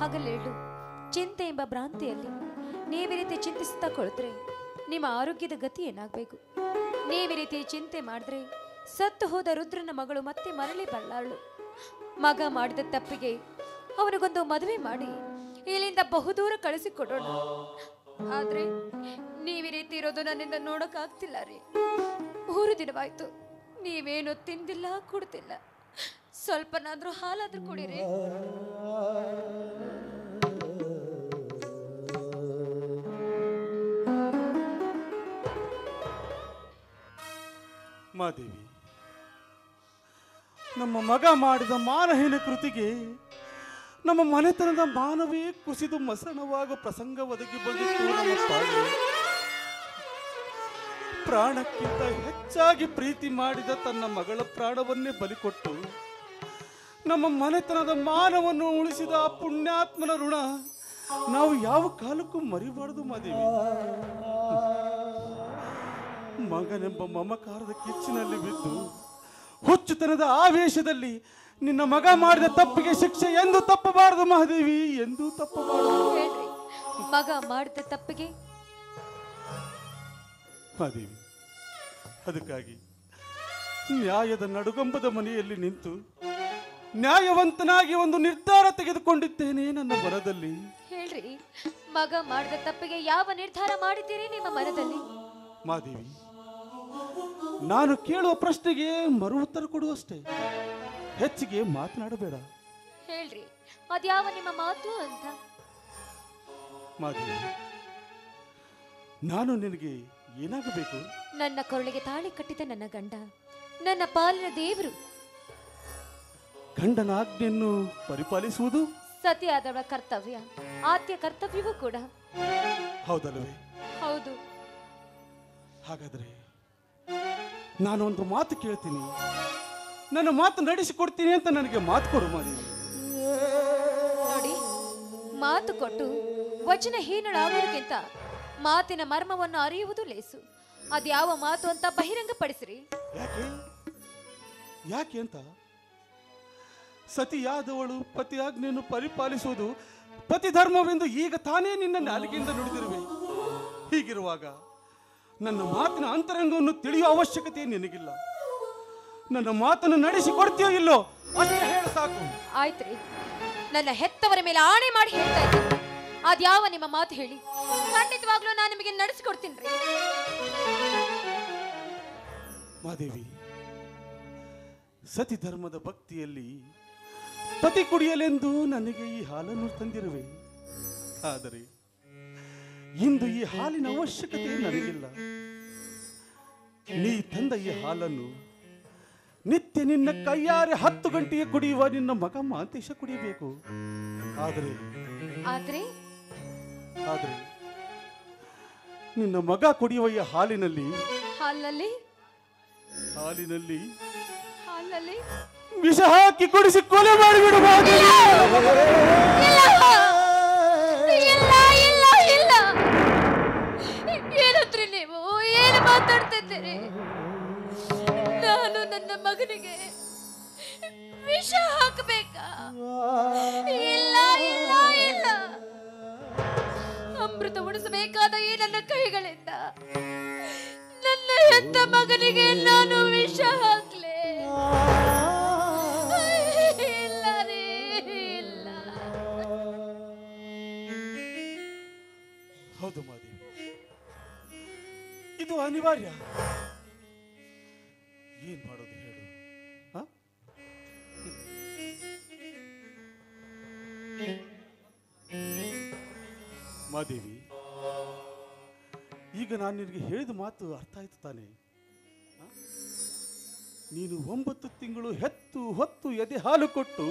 ಹಗಲೇಳು ಚಿಂತೆ ಎಂಬ ಭ್ರಾಂತಿಯಲ್ಲಿ ನೀವೇ ರೀತಿ ಚಿಂತಿಸುತ್ತಾ ಕುಳಿತರೆ ನಿಮ್ಮ ಆರೋಗ್ಯದ ಗತಿ ಏನಾಗಬೇಕು? ನೀವೇ ರೀತಿ ಚಿಂತೆ ಮಾಡಿದ್ರೆ ಸತ್ತು ಹೋದ ರುದ್ರನ ಮಗಳು ಮತ್ತೆ ಮರಳಿ ಬಳ್ಳಾಳು. ಮಗ ಮಾಡಿದ ತಪ್ಪಿಗೆ ಅವನಿಗೊಂದು ಮದುವೆ ಮಾಡಿ ಇಲ್ಲಿಂದ ಬಹುದೂರ ಕಳಿಸಿಕೊಡೋಣ. ಆದ್ರೆ ನೀವೇ ರೀತಿ ಇರೋದು ನನ್ನಿಂದ ನೋಡೋಕ್ಕಾಗ್ತಿಲ್ಲ ರೀ. 3 ದಿನವಾಯ್ತು, ನೀವೇನು ತಿಂದಿಲ್ಲ ಕುಡ್ತಿಲ್ಲ. ಸ್ವಲ್ಪನಾದ್ರೂ ಹಾಲಾದ್ರೂ ಕುಡಿರಿ. ಮಾದೇವಿ, ನಮ್ಮ ಮಗ ಮಾಡಿದ ಮಾನಹೀನ ಕೃತಿಗೆ ನಮ್ಮ ಮನೆತನದ ಮಾನವೇ ಕುಸಿದು ಮಸಣವಾಗುವ ಪ್ರಸಂಗ ಒದಗಿ ಬಂದಿತ್ತು. ನಮ್ಮ ತಾಯಿ ಪ್ರಾಣಕ್ಕಿಂತ ಹೆಚ್ಚಾಗಿ ಪ್ರೀತಿ ಮಾಡಿದ ತನ್ನ ಮಗಳ ಪ್ರಾಣವನ್ನೇ ಬಲಿಕೊಟ್ಟು ನಮ್ಮ ಮನೆತನದ ಮಾನವನ್ನು ಉಳಿಸಿದ ಆ ಪುಣ್ಯಾತ್ಮನ ಋಣ ನಾವು ಯಾವ ಕಾಲಕ್ಕೂ ಮರಿಬಾರದು ಮಾದೇವಿ. ಮಗನೆಂಬ ಮಮಕಾರದ ಕಿಚ್ಚಿನಲ್ಲಿ ಬಿದ್ದು ಹುಚ್ಚುತನದ ಆವೇಶದಲ್ಲಿ ನಿನ್ನ ಮಗ ಮಾಡಿದ ತಪ್ಪಿಗೆ ಶಿಕ್ಷೆ ಎಂದು ತಪ್ಪಬಾರದು ಮಹಾದೇವಿ, ಎಂದೂ ತಪ್ಪಬಾರದು. ಮಗ ಮಾಡಿದ ತಪ್ಪಿಗೆ ಮಹಾದೇವಿ, ಅದಕ್ಕಾಗಿ ನ್ಯಾಯದ ನಡುಗಂಬದ ಮನೆಯಲ್ಲಿ ನಿಂತು ನ್ಯಾಯವಂತನಾಗಿ ಒಂದು ನಿರ್ಧಾರ ತೆಗೆದುಕೊಂಡಿದ್ದೇನೆ ನನ್ನ ಮನದಲ್ಲಿ. ಹೇಳ್ರಿ, ಮಗ ಮಾಡಿದ ತಪ್ಪಿಗೆ ಯಾವ ನಿರ್ಧಾರ ಮಾಡಿದ್ದೀರಿ ನಿಮ್ಮ ಮನದಲ್ಲಿ? ಮಾದೇವಿ, ನಾನು ಕೇಳುವ ಪ್ರಶ್ನೆಗೆ ಮರು ಉತ್ತರ ಕೊಡುವಷ್ಟೇ, ಹೆಚ್ಚಿಗೆ ಮಾತನಾಡಬೇಡ. ಹೇಳ್ರಿ, ಅದ್ಯಾವ ನಿಮ್ಮ ಮಾತು ಅಂತ? ಮಾದೇವಿ, ನಾನು ನಿನಗೆ ಏನಾಗಬೇಕು? ನನ್ನ ಕೊರಳಿಗೆ ತಾಳಿ ಕಟ್ಟಿದ ನನ್ನ ಗಂಡ, ನನ್ನ ಪಾಲಿನ ದೇವರು. ಗಂಡನ ಆಜ್ಞೆಯನ್ನು ಪರಿಪಾಲಿಸುವುದು ಸತಿಯಾದವಳ ಕರ್ತವ್ಯ, ಆದ್ಯ ಕರ್ತವ್ಯವೂ ಕೂಡ. ಹೌದಲ್ಲವೇ? ಹೌದು. ಹಾಗಾದ್ರೆ ನಾನು ಒಂದು ಮಾತು ಕೇಳ್ತೀನಿ, ನನ್ನ ಮಾತು ನಡೆಸಿಕೊಡ್ತೀನಿ ಅಂತ ನನಗೆ ಮಾತು ಕೊಡು ಮಾದೇವಿ. ನೋಡಿ, ಮಾತು ಕೊಟ್ಟು ವಚನ ಹೀನಳಾಗುವುದಕ್ಕಿಂತ ಮಾತಿನ ಮರ್ಮವನ್ನು ಅರಿಯುವುದು ಲೇಸು. ಅದ್ಯಾವ ಮಾತು ಅಂತ ಬಹಿರಂಗಪಡಿಸ್ರಿ. ಯಾಕೆ ಯಾಕೆ ಅಂತ? ಸತಿಯಾದವಳು ಪತಿ ಆಜ್ಞೆಯನ್ನು ಪರಿಪಾಲಿಸುವುದು ಪತಿ ಧರ್ಮವೆಂದು ಈಗ ತಾನೇ ನಿನ್ನ ನಾಲಿಗೆಯಿಂದ ನುಡಿದಿರುವೆ. ಹೀಗಿರುವಾಗ ನನ್ನ ಮಾತಿನ ಅಂತರಂಗವನ್ನು ತಿಳಿಯುವ ಅವಶ್ಯಕತೆ ನಿನಗಿಲ್ಲ. ನನ್ನ ಮಾತನ್ನು ನಡೆಸಿಕೊಡ್ತೀಯೋ ಇಲ್ಲೋ ಅಷ್ಟೇ ಹೇಳು ಸಾಕು. ಆಯ್ತ್ರಿ, ನನ್ನ ಹೆತ್ತವರ ಮೇಲೆ ಆಣೆ ಮಾಡಿ ಹೇಳ್ತಾ ಇದ್ದೀನಿ. ಅದ್ಯಾವ ನಿಮ್ಮ ಮಾತು ಹೇಳಿ, ಖಂಡಿತವಾಗ್ಲೂ ನಾನು ನಿಮಗೆ ನಡೆಸಿಕೊಡ್ತೀನಿ. ಮಾದೇವಿ, ಸತಿ ಧರ್ಮದ ಭಕ್ತಿಯಲ್ಲಿ ಪತಿ ಕುಡಿಯಲೆಂದು ನನಗೆ ಈ ಹಾಲನ್ನು ತಂದಿರುವೆ. ಆದರೆ ಇಂದು ಈ ಹಾಲಿನ ಅವಶ್ಯಕತೆ ನನಗಿಲ್ಲ. ನೀ ತಂದ ಈ ಹಾಲನ್ನು ನಿತ್ಯ ನಿನ್ನ ಕೈಯಾರೆ 10 ಗಂಟೆಗೆ ಕುಡಿಯುವ ನಿನ್ನ ಮಗ ಮಾಂತೇಶ ಕುಡಿಯಬೇಕು. ಆದರೆ ನಿನ್ನ ಮಗ ಕುಡಿಯುವ ಈ ಹಾಲಿನಲ್ಲಿ ವಿಷ ಹಾಕಿ ಕುಡಿಸಿ ಕೊಲೆ ಮಾಡಿಬಿಡಬಹುದು. ಏನಂದ್ರೆ ನೀವು ಏನು ಮಾತಾಡ್ತಿದ್ದೀರಿ? ನಾನು ನನ್ನ ಮಗನಿಗೆ ವಿಷ ಹಾಕಬೇಕಾ? ಇಲ್ಲ ಇಲ್ಲ ಇಲ್ಲ, ಅಮೃತ ಉಣಿಸಬೇಕಾದ ಈ ನನ್ನ ಕೈಗಳಿಂದ ನನ್ನ ಹೆತ್ತ ಮಗನಿಗೆ ನಾನು ವಿಷ ಹಾಕ್ಲೆ? ಇಲ್ಲ ರೀ, ಇಲ್ಲ. ಹೌದು ಮಾದೇವಿ, ಇದು ಅನಿವಾರ್ಯ. ಏನ್ ಮಾಡೋದು ಹೇಳು? ಮಾದೇವಿ, ಈಗ ನಾನು ನಿನಗೆ ಹೇಳಿದ ಮಾತು ಅರ್ಥ ಆಯ್ತು ತಾನೆ? ನೀನು 9 ತಿಂಗಳು ಹೆತ್ತು ಹೊತ್ತು ಎದೆ ಹಾಲು ಕೊಟ್ಟು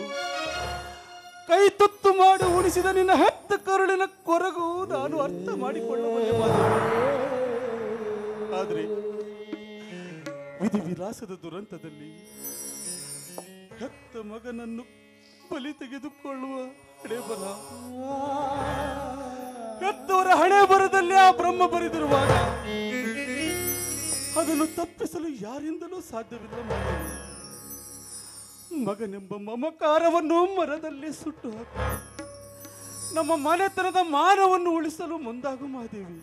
ಕೈ ತುತ್ತು ಮಾಡಿ ಉಳಿಸಿದ ನಿನ್ನ ಹೆತ್ತ ಕರುಳಿನ ಕೊರಗು ನಾನು ಅರ್ಥ ಮಾಡಿಕೊಳ್ಳಬಲ್ಲೆ ಮಾದೇವಿ. ಆದರೆ ವಿಧಿ ವಿಲಾಸದ ದುರಂತದಲ್ಲಿ ಹೆತ್ತ ಮಗನನ್ನು ಬಲಿ ತೆಗೆದುಕೊಳ್ಳುವ ಹಣೆ ಬರ, ಹೆತ್ತವರ ಹಣೆ ಬರದಲ್ಲಿ ಆ ಬ್ರಹ್ಮ ಬರೆದಿರುವಾಗ ಅದನ್ನು ತಪ್ಪಿಸಲು ಯಾರಿಂದಲೂ ಸಾಧ್ಯವಿಲ್ಲ ಮಾದೇವಿ. ಮಗನೆಂಬ ಮಮಕಾರವನ್ನು ಮರದಲ್ಲಿ ಸುಟ್ಟು ಹಾಕು. ನಮ್ಮ ಮನೆತನದ ಮಾನವನ್ನು ಉಳಿಸಲು ಮುಂದಾಗು ಮಹಾದೇವಿ.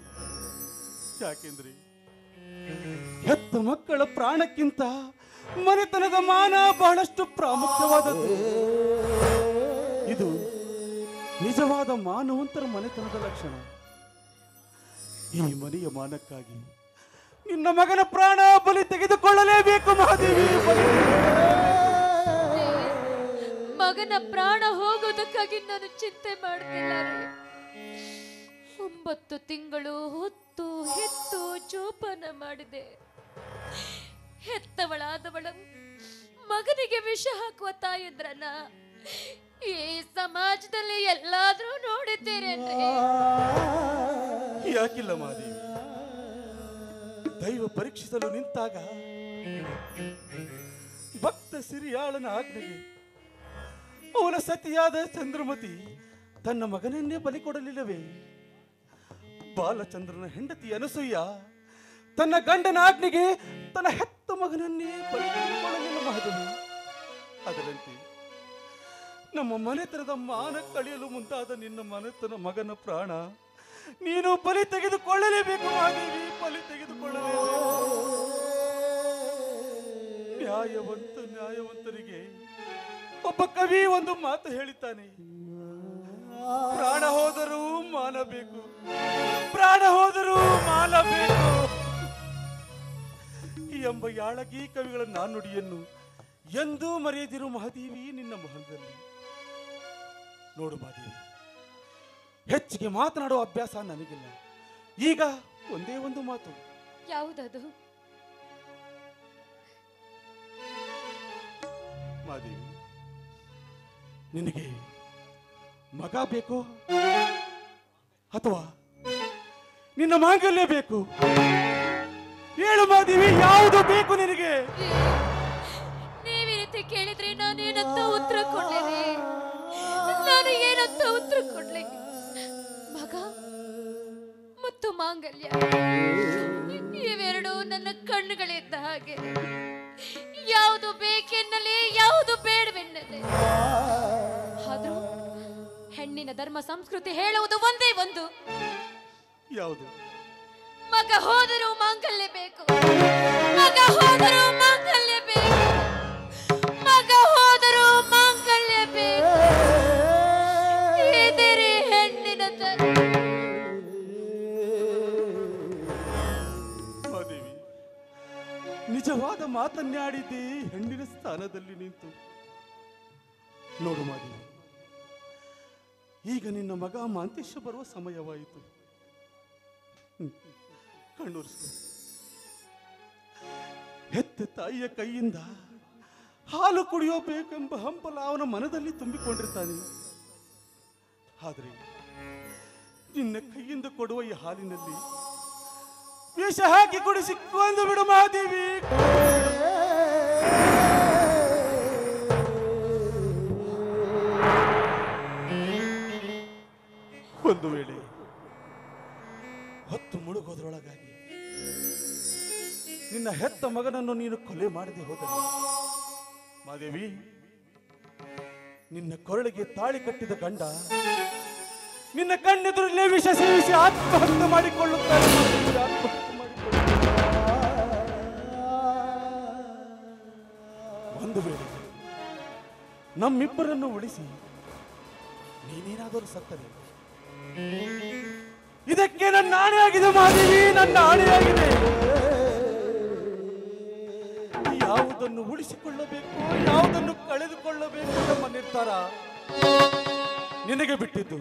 ಯಾಕೆಂದ್ರೆ ಹೆತ್ತ ಮಕ್ಕಳ ಪ್ರಾಣಕ್ಕಿಂತ ಮನೆತನದ ಮಾನ ಬಹಳಷ್ಟು ಪ್ರಾಮುಖ್ಯವಾದದ್ದು. ಇದು ನಿಜವಾದ ಮಾನವಂತರ ಮನೆತನದ ಲಕ್ಷಣ. ಈ ಮನೆಯ ಮಾನಕ್ಕಾಗಿ ನಿನ್ನ ಮಗನ ಪ್ರಾಣ ಬಲಿ ತೆಗೆದುಕೊಳ್ಳಲೇಬೇಕು ಮಹಾದೇವಿ. ಮಗನ ಪ್ರಾಣ ಹೋಗೋದಕ್ಕಾಗಿ ನಾನು ಚಿಂತೆ ಮಾಡುತ್ತಿಲ್ಲ. 9 ತಿಂಗಳು ಹೊತ್ತು ಹೆತ್ತು ಜೋಪಾನ ಮಾಡಿದೆ. ಹೆತ್ತವಳಾದವಳ ಮಗನಿಗೆ ವಿಷ ಹಾಕುವ ತಾಯಂದ್ರನ್ನ ಈ ಸಮಾಜದಲ್ಲಿ ಎಲ್ಲಾದ್ರೂ ನೋಡಿದ್ದೀರೇನ್ರಿ? ಯಾಕಿಲ್ಲ ಮಹಾದೇವಿ. ದೈವ ಪರೀಕ್ಷಿಸಲು ನಿಂತಾಗ ಭಕ್ತ ಸಿರಿಯಾಳನ ಆಜ್ಞೆಗೆ ಅವನ ಸತಿಯಾದ ಚಂದ್ರಮತಿ ತನ್ನ ಮಗನನ್ನೇ ಬಲಿ ಕೊಡಲಿಲ್ಲವೇ? ಬಾಲಚಂದ್ರನ ಹೆಂಡತಿ ಅನಸೂಯ ತನ್ನ ಗಂಡನ ಆಜ್ಞೆಗೆ ತನ್ನ ಹೆತ್ತ ಮಗನನ್ನೇ ಬಲಿ ಕೊಡಲಿಲ್ಲ ಮಹಾದೇವಿ. ಅದರಂತೆ ನಮ್ಮ ಮನೆತನದ ಮಾನ ಕಳೆಯಲು ಮುಂದಾದ ನಿನ್ನ ಮನೆತನ ಮಗನ ಪ್ರಾಣ ನೀನು ಬಲಿ ತೆಗೆದುಕೊಳ್ಳಲೇಬೇಕು ಮಹಾದೇವಿ. ಬಲಿ ತೆಗೆದುಕೊಳ್ಳಲೇಬೇಕು. ನ್ಯಾಯವಂತರಿಗೆ ಒಬ್ಬ ಕವಿ ಒಂದು ಮಾತು ಹೇಳಿದ್ದಾನೆ, ಪ್ರಾಣ ಹೋದರೂ ಮಾನಬೇಕು, ಪ್ರಾಣ ಹೋದರೂ ಮಾನಬೇಕು ಎಂಬ ಯಾಳಗಿ ಕವಿಗಳ ನಾನುಡಿಯನ್ನು ಎಂದೂ ಮರೆಯದಿರು ಮಹಾದೇವಿ ನಿನ್ನ ಮಹಲ್ದಲ್ಲಿ. ನೋಡು ಮಹಾದೇವಿ, ಹೆಚ್ಚಿಗೆ ಮಾತನಾಡುವ ಅಭ್ಯಾಸ ನನಗಿಲ್ಲ. ಈಗ ಒಂದೇ ಒಂದು ಮಾತು. ಯಾವುದದು? ಮಹಾದೇವಿ, ನಿನಗೆ ಮಗ ಬೇಕು ಅಥವಾ ನಿನ್ನ ಮಾಂಗಲ್ಯ ಬೇಕು? ಹೇಳು ಮಹಾದೇವಿ, ಯಾವುದು ಬೇಕು ನಿನಗೆ? ನೀವ್ ಈ ರೀತಿ ಕೇಳಿದ್ರೆ ನಾನೇನಂತ ಉತ್ತರ ಕೊಡ್ಲೇನೆ? ನಾನು ಏನಂತ ಉತ್ತರ ಕೊಡ್ಲಿ? ಮಗ ಮತ್ತು ಮಾಂಗಲ್ಯ ಇವೆರಡು ನನ್ನ ಕಣ್ಣುಗಳಿದ್ದ ಹಾಗೆ. ಯಾವುದು ಬೇಕೆನ್ನಲಿ, ಯಾವುದು ಬೇಡವೆನ್ನಲಿ. ಆದ್ರೂ ಹೆಣ್ಣಿನ ಧರ್ಮ ಸಂಸ್ಕೃತಿ ಹೇಳುವುದು ಒಂದೇ ಒಂದು. ಯಾವುದು? ಮಗ ಹೋದರೂ ಮಾಂಗಲ್ಯ ಬೇಕು, ಮಗ ಹೋದರೂ ಮಾಂಗಲ್ಯ ಬೇಕು, ಮಗ ಹೋದರೂ ಮಾಂಗಲ್ಯ ಬೇಕು. ಇದರಿ ಹೆಣ್ಣಿನ ಧರ್ಮ. ಮಹಾದೇವಿ, ನಿಜವಾದ ಮಾತನ್ನಾಡಿದ್ದೆ ಹೆಣ್ಣಿನ ಸ್ಥಾನದಲ್ಲಿ ನಿಂತು. ನೋಡು ಮಹಾದೇವಿ, ಈಗ ನಿನ್ನ ಮಗ ಮಾಂತೇಶ ಬರುವ ಸಮಯವಾಯಿತು. ಕಣ್ಣುರಿಸು. ಹೆತ್ತ ತಾಯಿಯ ಕೈಯಿಂದ ಹಾಲು ಕುಡಿಯಬೇಕೆಂಬ ಹಂಬಲ ಅವನ ಮನದಲ್ಲಿ ತುಂಬಿಕೊಂಡಿರ್ತಾನೆ. ಆದರೆ ನಿನ್ನ ಕೈಯಿಂದ ಕೊಡುವ ಈ ಹಾಲಿನಲ್ಲಿ ವಿಷ ಹಾಕಿ ಕುಡಿಸಿ ಕೊಂದು ಬಿಡು ಮಹಾದೇವಿ. ಒಂದು ವೇಳೆ ಹೊತ್ತು ಮುಳುಗೋದ್ರೊಳಗಾಗಿ ನಿನ್ನ ಹೆತ್ತ ಮಗನನ್ನು ನೀನು ಕೊಲೆ ಮಾಡದೆ ಹೋದರೆ ಮಹಾದೇವಿ, ನಿನ್ನ ಕೊರಳಿಗೆ ತಾಳಿ ಕಟ್ಟಿದ ಗಂಡ ನಿನ್ನ ಕಣ್ಣೆದುರಲ್ಲೇ ವಿಷ ಸೇವಿಸಿ ಆತ್ಮಹತ್ಯೆ ಮಾಡಿಕೊಳ್ಳುತ್ತಾರೆ. ಒಂದು ವೇಳೆ ನಮ್ಮಿಬ್ಬರನ್ನು ಉಳಿಸಿ ನೀನೇನಾದರೂ ಸತ್ತರೆ ಇದಕ್ಕೆ ನನ್ನ ಆಣೆಯಾಗಿದೆ ಮಹಾದೇವಿ, ನನ್ನ ಆಣೆಯಾಗಿದೆ. ಯಾವುದನ್ನು ಉಳಿಸಿಕೊಳ್ಳಬೇಕು, ಯಾವುದನ್ನು ಕಳೆದುಕೊಳ್ಳಬೇಕು ಎಂಬ ನಿರ್ಧಾರ ನಿನಗೆ ಬಿಟ್ಟಿದ್ದು.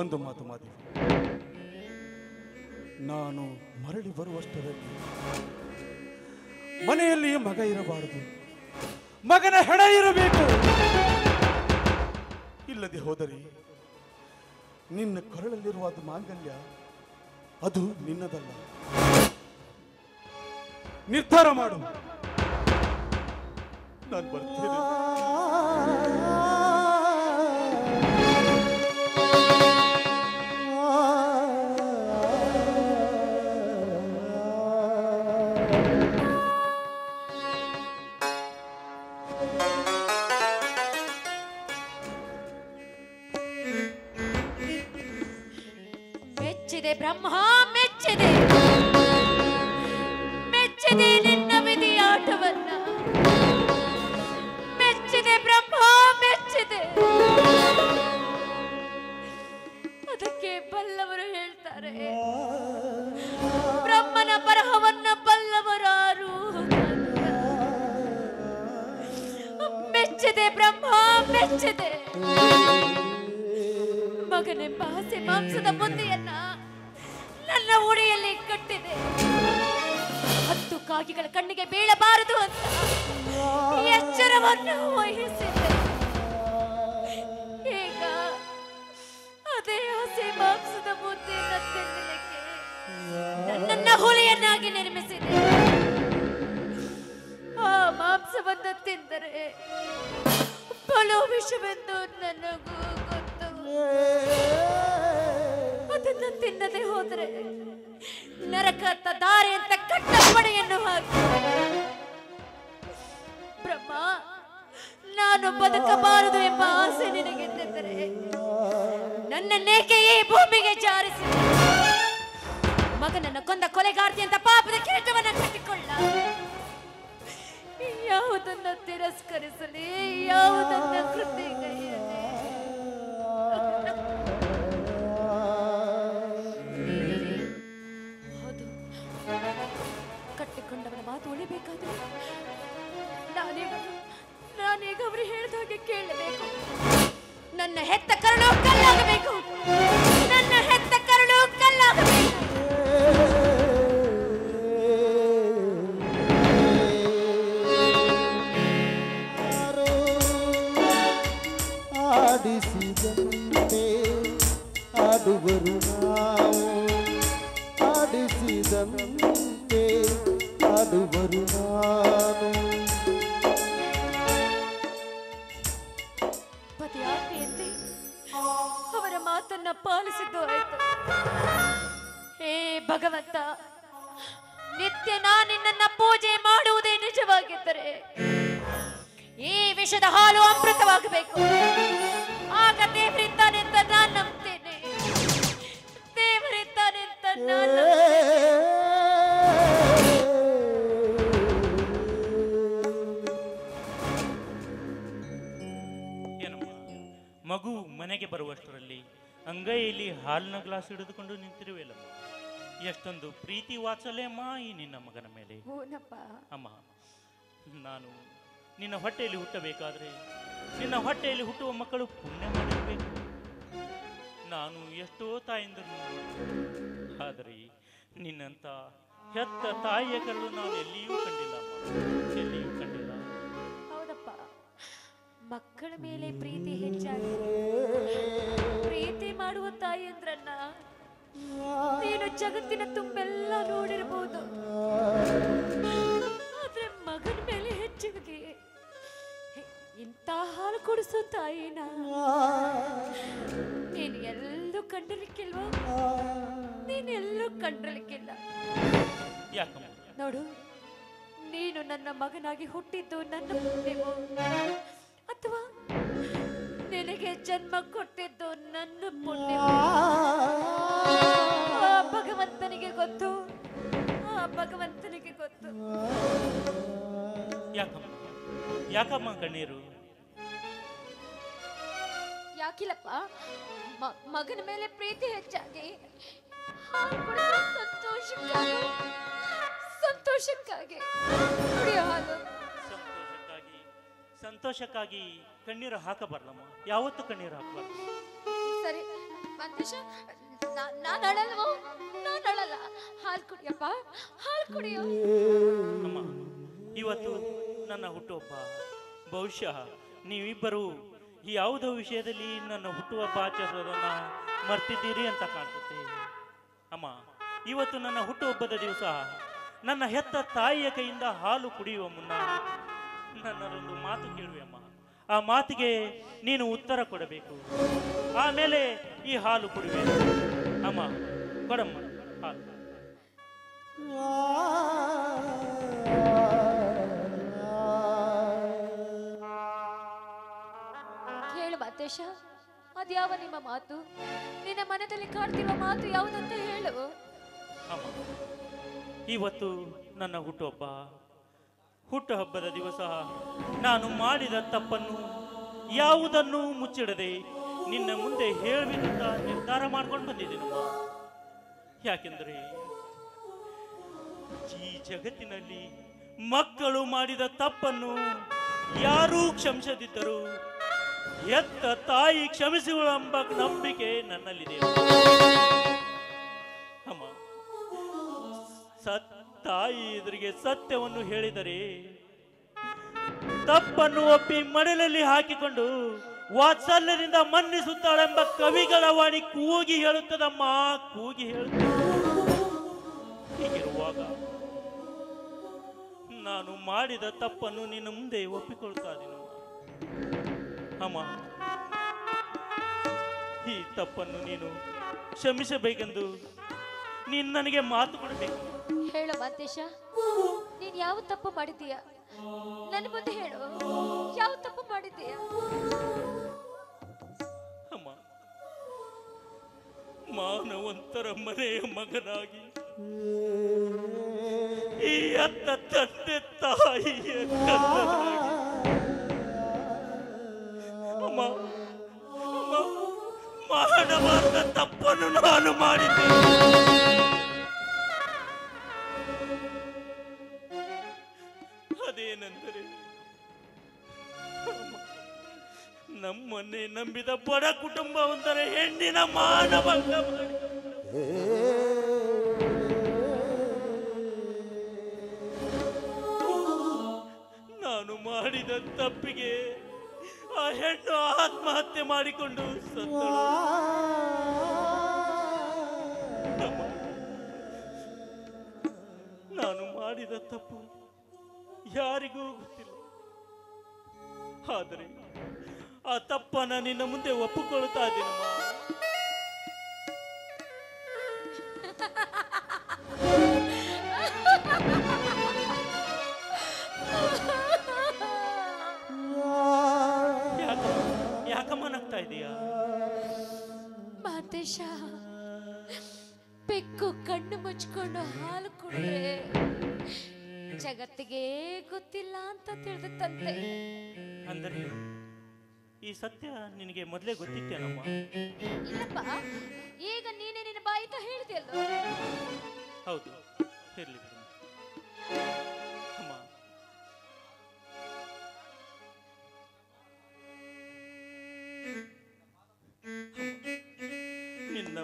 ಒಂದು ಮಾತು ಮಹಾದೇವಿ, ನಾನು ಮರಳಿ ಬರುವಷ್ಟರಲ್ಲಿ ಮನೆಯಲ್ಲಿ ಮಗ ಇರಬಾರದು, ಮಗನ ಹೆಣ ಇರಬೇಕು. ಇಲ್ಲದೆ ಹೋದರೆ ನಿನ್ನ ಕೊರಳಲ್ಲಿರುವ ಅದು ಮಾಂಗಲ್ಯ, ಅದು ನಿನ್ನದಲ್ಲ. ನಿರ್ಧಾರ ಮಾಡು, ನಾನು ಬರ್ತೇನೆ. ಮೆಚ್ಚಿದೆ ಬ್ರಹ್ಮ, ಮೆಚ್ಚಿದೆ ಮೆಚ್ಚಿದೆ ನಿನ್ನ ವಿಧಿಯಾಟವನ್ನ, ಮೆಚ್ಚಿದೆ ಬ್ರಹ್ಮ, ಮೆಚ್ಚಿದೆ. ಅದಕ್ಕೆ ಬಲ್ಲವರು ಹೇಳ್ತಾರೆ, ಬ್ರಹ್ಮನ ಬರಹವನ್ನ ಬಲ್ಲವರಾರು. ಮೆಚ್ಚಿದೆ ಬ್ರಹ್ಮ, ಮೆಚ್ಚಿದೆ. ಮಗನೆಂಬ ಹಸಿ ಮಾಂಸದ ಬುದ್ಧಿಯನ್ನ ನನ್ನ ಉಡಿಯಲ್ಲಿ ಕಟ್ಟಿದೆ. 10 ಕಾಗಿಗಳ ಕಣ್ಣಿಗೆ ಬೀಳಬಾರದು ಅಂತ ಎಚ್ಚರವನ್ನು ವಹಿಸಿದೆ. ಈಗ ಅದೇ ಹಸಿ ಮಾಂಸದ ಬುದ್ಧಿಯನ್ನ ತಿನ್ನಲಿಕ್ಕೆ ನನ್ನನ್ನ ಹುಲಿಯನ್ನಾಗಿ ನಿರ್ಮಿಸಿದೆ. ಆ ಮಾಂಸವನ್ನು ತಿಂದರೆ ಬಲು ವಿಷವೆಂದು ನನಗೂ ಗೊತ್ತು. ಅದನ್ನು ತಿನ್ನದೆ ಹೋದರೆ ನರಕದ ದಾರಿ ಅಂತ ಕಟ್ಟಪ್ಪಣೆಯನ್ನು ಹಾಕಿ, ಬ್ರಹ್ಮ ನಾನು ಬದುಕಬಾರದು ಎಂಬ ಆಸೆ ನಿನಗೆಂದಿದ್ದರೆ ನನ್ನನ್ನೇಕೆ ಈ ಭೂಮಿಗೆ ಜಾರಿಸಿ ಮಗನನ್ನು ಕೊಂದ ಕೊಲೆಗಾರ್ತಿ ಅಂತ ಪಾಪದ ಕಿರೀಟವನ್ನು ಕಟ್ಟಿಕೊಳ್ಳ. ಯಾವುದನ್ನು ತಿರಸ್ಕರಿಸಲಿ, ಯಾವುದನ್ನು ಕೃತಿಗೈಯಲಿ. ಹೌದು, ಕಟ್ಟಿಕೊಂಡವನ ಮಾತು ಉಳಿಬೇಕಾದ್ರೆ ನಾನೀಗ ಅವರು ಹೇಳಿದ ಹಾಗೆ ಕೇಳಬೇಕು. ನನ್ನ ಹೆತ್ತ ಕರುಳು ಕಲ್ಲಾಗಬೇಕು, ನನ್ನ ಹೆತ್ತ ಕರುಳು ಕಲ್ಲಾಗಬೇಕು. ಆಡಿಸಿದಂತೆ ಆಡುವರು ನಾವು, ಆಡಿಸಿದಂತೆ ಆಡುವರು ನಾನು. ಪತಿಯಾಜ್ಞೆಯಂತೆ ಅವರ ಮಾತನ್ನ ಪಾಲಿಸಿದ್ದು ಆಯ್ತು. ಹೇ ಭಗವಂತ, ನಿತ್ಯ ನಿನ್ನನ್ನ ಪೂಜೆ ಮಾಡುವುದೇ ನಿಜವಾಗಿದ್ದರೆ ಈ ವಿಷದ ಹಾಲು ಅಮೃತವಾಗಬೇಕು. ಆಗ ದೇವರಿದ್ದಾನೆ ಅಂತ ನಾನು ನಂಬ್ತೇನೆ, ದೇವರಿದ್ದಾನೆ ಅಂತ ನಾನು ಮಗು ಮನೆಗೆ ಬರುವಷ್ಟರಲ್ಲಿ ಅಂಗೈಯಲ್ಲಿ ಹಾಲಿನ ಗ್ಲಾಸ್ ಹಿಡಿದುಕೊಂಡು ನಿಂತಿರುವೆಲ್ಲಮ್ಮ. ಎಷ್ಟೊಂದು ಪ್ರೀತಿ ವಾತ್ಸಲ್ಯಮ್ಮ ಈ ನಿನ್ನ ಮಗನ ಮೇಲೆ. ಅಮ್ಮ, ನಾನು ನಿನ್ನ ಹೊಟ್ಟೆಯಲ್ಲಿ ಹುಟ್ಟಬೇಕಾದ್ರೆ ನಿನ್ನ ಹೊಟ್ಟೆಯಲ್ಲಿ ಹುಟ್ಟುವ ಮಕ್ಕಳು ಪುಣ್ಯ ಮಾಡಿರಬೇಕು. ನಾನು ಎಷ್ಟೋ ತಾಯಿಂದರು, ಆದರೆ ನಿನ್ನಂತ ಹೆತ್ತ ತಾಯಿಯ ಕರಳು ನಾನು ಎಲ್ಲಿಯೂ ಕಂಡಿಲ್ಲ ಅಮ್ಮ, ಎಲ್ಲಿಯೂ ಕಂಡಿಲ್ಲ. ಹೌದಪ್ಪ, ಮಕ್ಕಳ ಮೇಲೆ ಪ್ರೀತಿ ಹೆಚ್ಚಾಗಿ ಪ್ರೀತಿ ಮಾಡುವ ತಾಯಿಯಂದ್ರನ್ನ ನೀನು ಜಗತ್ತಿನ ತುಂಬೆಲ್ಲ ನೋಡಿರಬಹುದು. ಆದ್ರೆ ಮಗನ ಮೇಲೆ ಹೆಚ್ಚಾಗಿ ಇಂಥ ಹಾಲು ಕೊಡಿಸೋ ತಾಯಿನ ನೀನು ಎಲ್ಲೂ ಕಂಡಿರ್ಲಿಕ್ಕಿಲ್ವಾ? ನೀನೆಲ್ಲೂ ಕಂಡಿರ್ಲಿಕ್ಕಿಲ್ಲ. ಯಾಕಮ್ಮ? ನೋಡು, ನೀನು ನನ್ನ ಮಗನಾಗಿ ಹುಟ್ಟಿದ್ದು ನನ್ನ ಪುಣ್ಯವೋ ಅಥವಾ ನಿನಗೆ ಜನ್ಮ ಕೊಟ್ಟಿದ್ದು ನನ್ನ ಪುಣ್ಯವೋ ಆ ಭಗವಂತನಿಗೆ ಗೊತ್ತು, ಆ ಭಗವಂತನಿಗೆ ಗೊತ್ತು. ಯಾಕಮ್ಮ ಕಣ್ಣೀರು? ಯಾಕಿಲ್ಲಪ್ಪ, ಮಗನ ಮೇಲೆ ಪ್ರೀತಿ ಹೆಚ್ಚಾಗಿ ಸಂತೋಷಕ್ಕಾಗಿ ಕುಡಿಯೋ ಹಾಲು. ಸಂತೋಷಕ್ಕಾಗಿ ಕಣ್ಣೀರು ಹಾಕಬಾರ್ದಮ್ಮ, ಯಾವತ್ತೂ ಕಣ್ಣೀರು ಹಾಕಬಾರ್ದು. ಸರಿ ಮಂತೇಶ, ನಾನು ಅಳಲ್ವೋ? ನಾನು ಅಳಲ್ಲ. ಹಾಲು ಕುಡಿಯಪ್ಪ, ಹಾಲು ಕುಡಿಯೋ. ಅಮ್ಮ, ಇವತ್ತು ನನ್ನ ಹುಟ್ಟುಹಬ್ಬ. ಬಹುಶಃ ನೀವಿಬ್ಬರು ಯಾವುದೋ ವಿಷಯದಲ್ಲಿ ನನ್ನ ಹುಟ್ಟುಹಬ್ಬ ಆಚರಿಸೋದನ್ನ ಮರ್ತಿದ್ದೀರಿ ಅಂತ ಕಾಣಿಸುತ್ತೆ. ಅಮ್ಮ, ಇವತ್ತು ನನ್ನ ಹುಟ್ಟುಹಬ್ಬದ ದಿವಸ ನನ್ನ ಹೆತ್ತ ತಾಯಿಯ ಕೈಯಿಂದ ಹಾಲು ಕುಡಿಯುವ ಮುನ್ನ ನನ್ನದೊಂದು ಮಾತು ಕೇಳುವೆ ಅಮ್ಮ. ಆ ಮಾತಿಗೆ ನೀನು ಉತ್ತರ ಕೊಡಬೇಕು. ಆಮೇಲೆ ಈ ಹಾಲು ಕುಡಿವೆ. ಅಮ್ಮ, ಕೊಡಮ್ಮ ಹಾಲು. ಕೇಳು ಮಾತೇಶ, ಅದ್ಯಾವ ನಿಮ್ಮ ಮಾತು? ನಿನ್ನ ಮನದಲ್ಲಿ ಕಾಡ್ತಿರುವ ಮಾತು ಯಾವುದಂತ ಹೇಳು. ಅಮ್ಮ, ಇವತ್ತು ನನ್ನ ಹುಟ್ಟುಹಬ್ಬದ ದಿವಸ ನಾನು ಮಾಡಿದ ತಪ್ಪನ್ನು ಯಾವುದನ್ನು ಮುಚ್ಚಿಡದೆ ನಿನ್ನ ಮುಂದೆ ಹೇಳಬೇಕಂತ ನಿರ್ಧಾರ ಮಾಡ್ಕೊಂಡು ಬಂದಿದ್ದೇನಮ್ಮ. ಯಾಕೆಂದರೆ ಈ ಜಗತ್ತಿನಲ್ಲಿ ಮಕ್ಕಳು ಮಾಡಿದ ತಪ್ಪನ್ನು ಯಾರೂ ಕ್ಷಮಿಸದಿದ್ದರು ಎತ್ತ ತಾಯಿ ಕ್ಷಮಿಸುವಳೆಂಬ ನಂಬಿಕೆ ನನ್ನಲ್ಲಿದೆ ಅಮ್ಮ. ತಾಯಿ ಎದುರಿಗೆ ಸತ್ಯವನ್ನು ಹೇಳಿದರೆ ತಪ್ಪನ್ನು ಒಪ್ಪಿ ಮಡಲಲ್ಲಿ ಹಾಕಿಕೊಂಡು ವಾತ್ಸಲ್ಯದಿಂದ ಮನ್ನಿಸುತ್ತಾಳೆಂಬ ಕವಿಗಳ ವಾಣಿ ಕೂಗಿ ಹೇಳುತ್ತದಮ್ಮ, ಕೂಗಿ ಹೇಳುತ್ತದೆ. ಹೀಗಿರುವಾಗ ನಾನು ಮಾಡಿದ ತಪ್ಪನ್ನು ನಿನ್ನ ಮುಂದೆ ಒಪ್ಪಿಕೊಳ್ತಾ ಇದ್ದೀನಮ್ಮ. ಅಮ್ಮ, ಈ ತಪ್ಪನ್ನು ನೀನು ಕ್ಷಮಿಸಬೇಕೆಂದು ನೀನು ನನಗೆ ಮಾತು ಕೊಡಬೇಕು. ಹೇಳು ಮಾಂತೇಶ, ನೀನ್ ಯಾವ ತಪ್ಪು ಮಾಡಿದ್ದೀಯ? ನನ್ನ ಮುಂದೆ ಹೇಳು, ಯಾವ ತಪ್ಪು ಮಾಡಿದ್ದೀಯ? ಅಮ್ಮ, ಮಾನವಂತರ ಮನೆಯ ಮಗನಾಗಿ ಈ ಅತ್ತ ತಂದೆ ತಾಯಿಯ ಗಂಡನಾಗಿ ಅಮ್ಮ, ಮಾಡಬಾರದ ತಪ್ಪನ್ನು ನಾನು ಮಾಡಿದ್ದೇನೆ. ಅದೇನೆಂದರೆ ನಮ್ಮನ್ನೇ ನಂಬಿದ ಬಡ ಕುಟುಂಬವೊಂದರ ಹೆಣ್ಣಿನ ಮಾನಭಂಗ ಮಾಡಿ ನಾನು ಮಾಡಿದ ತಪ್ಪಿಗೆ ಆ ಹೆಣ್ಣು ಆತ್ಮಹತ್ಯೆ ಮಾಡಿಕೊಂಡು ಸತ್ತಳು. ನಾನು ಮಾಡಿದ ತಪ್ಪು ಯಾರಿಗೂ ಗೊತ್ತಿಲ್ಲ. ಆದರೆ ಆ ತಪ್ಪನ್ನ ನಿನ್ನ ಮುಂದೆ ಒಪ್ಪಿಕೊಳ್ತಾ ಇದ್ದೀನಮ್ಮ. ಯಾಕಮ್ಮ ನಗ್ತಾ ಇದೀಯಾ? ಮಾತೇಶ, ಬೆಕ್ಕು ಕಣ್ಣು ಮುಚ್ಕೊಂಡು ಹಾಲು ಕುಡಿದ್ರೆ ಜಗತ್ತಿಗೆ ಗೊತ್ತಿಲ್ಲ ಅಂತ ತಿಳಿದಂತೆ. ಅಂದರೆ ಈ ಸತ್ಯ ನಿನಗೆ ಮೊದಲೇ ಗೊತ್ತಿತ್ತೇನಮ್ಮ? ಇಲ್ಲಪ್ಪ, ಈಗ ನೀನೇ ನಿನ್ನ ಬಾಯಿತ ಹೇಳ್ತಿಯಲ್ಲ. ಹೌದು, ಇರ್ಲಿ ಅಮ್ಮ. ನಿನ್ನ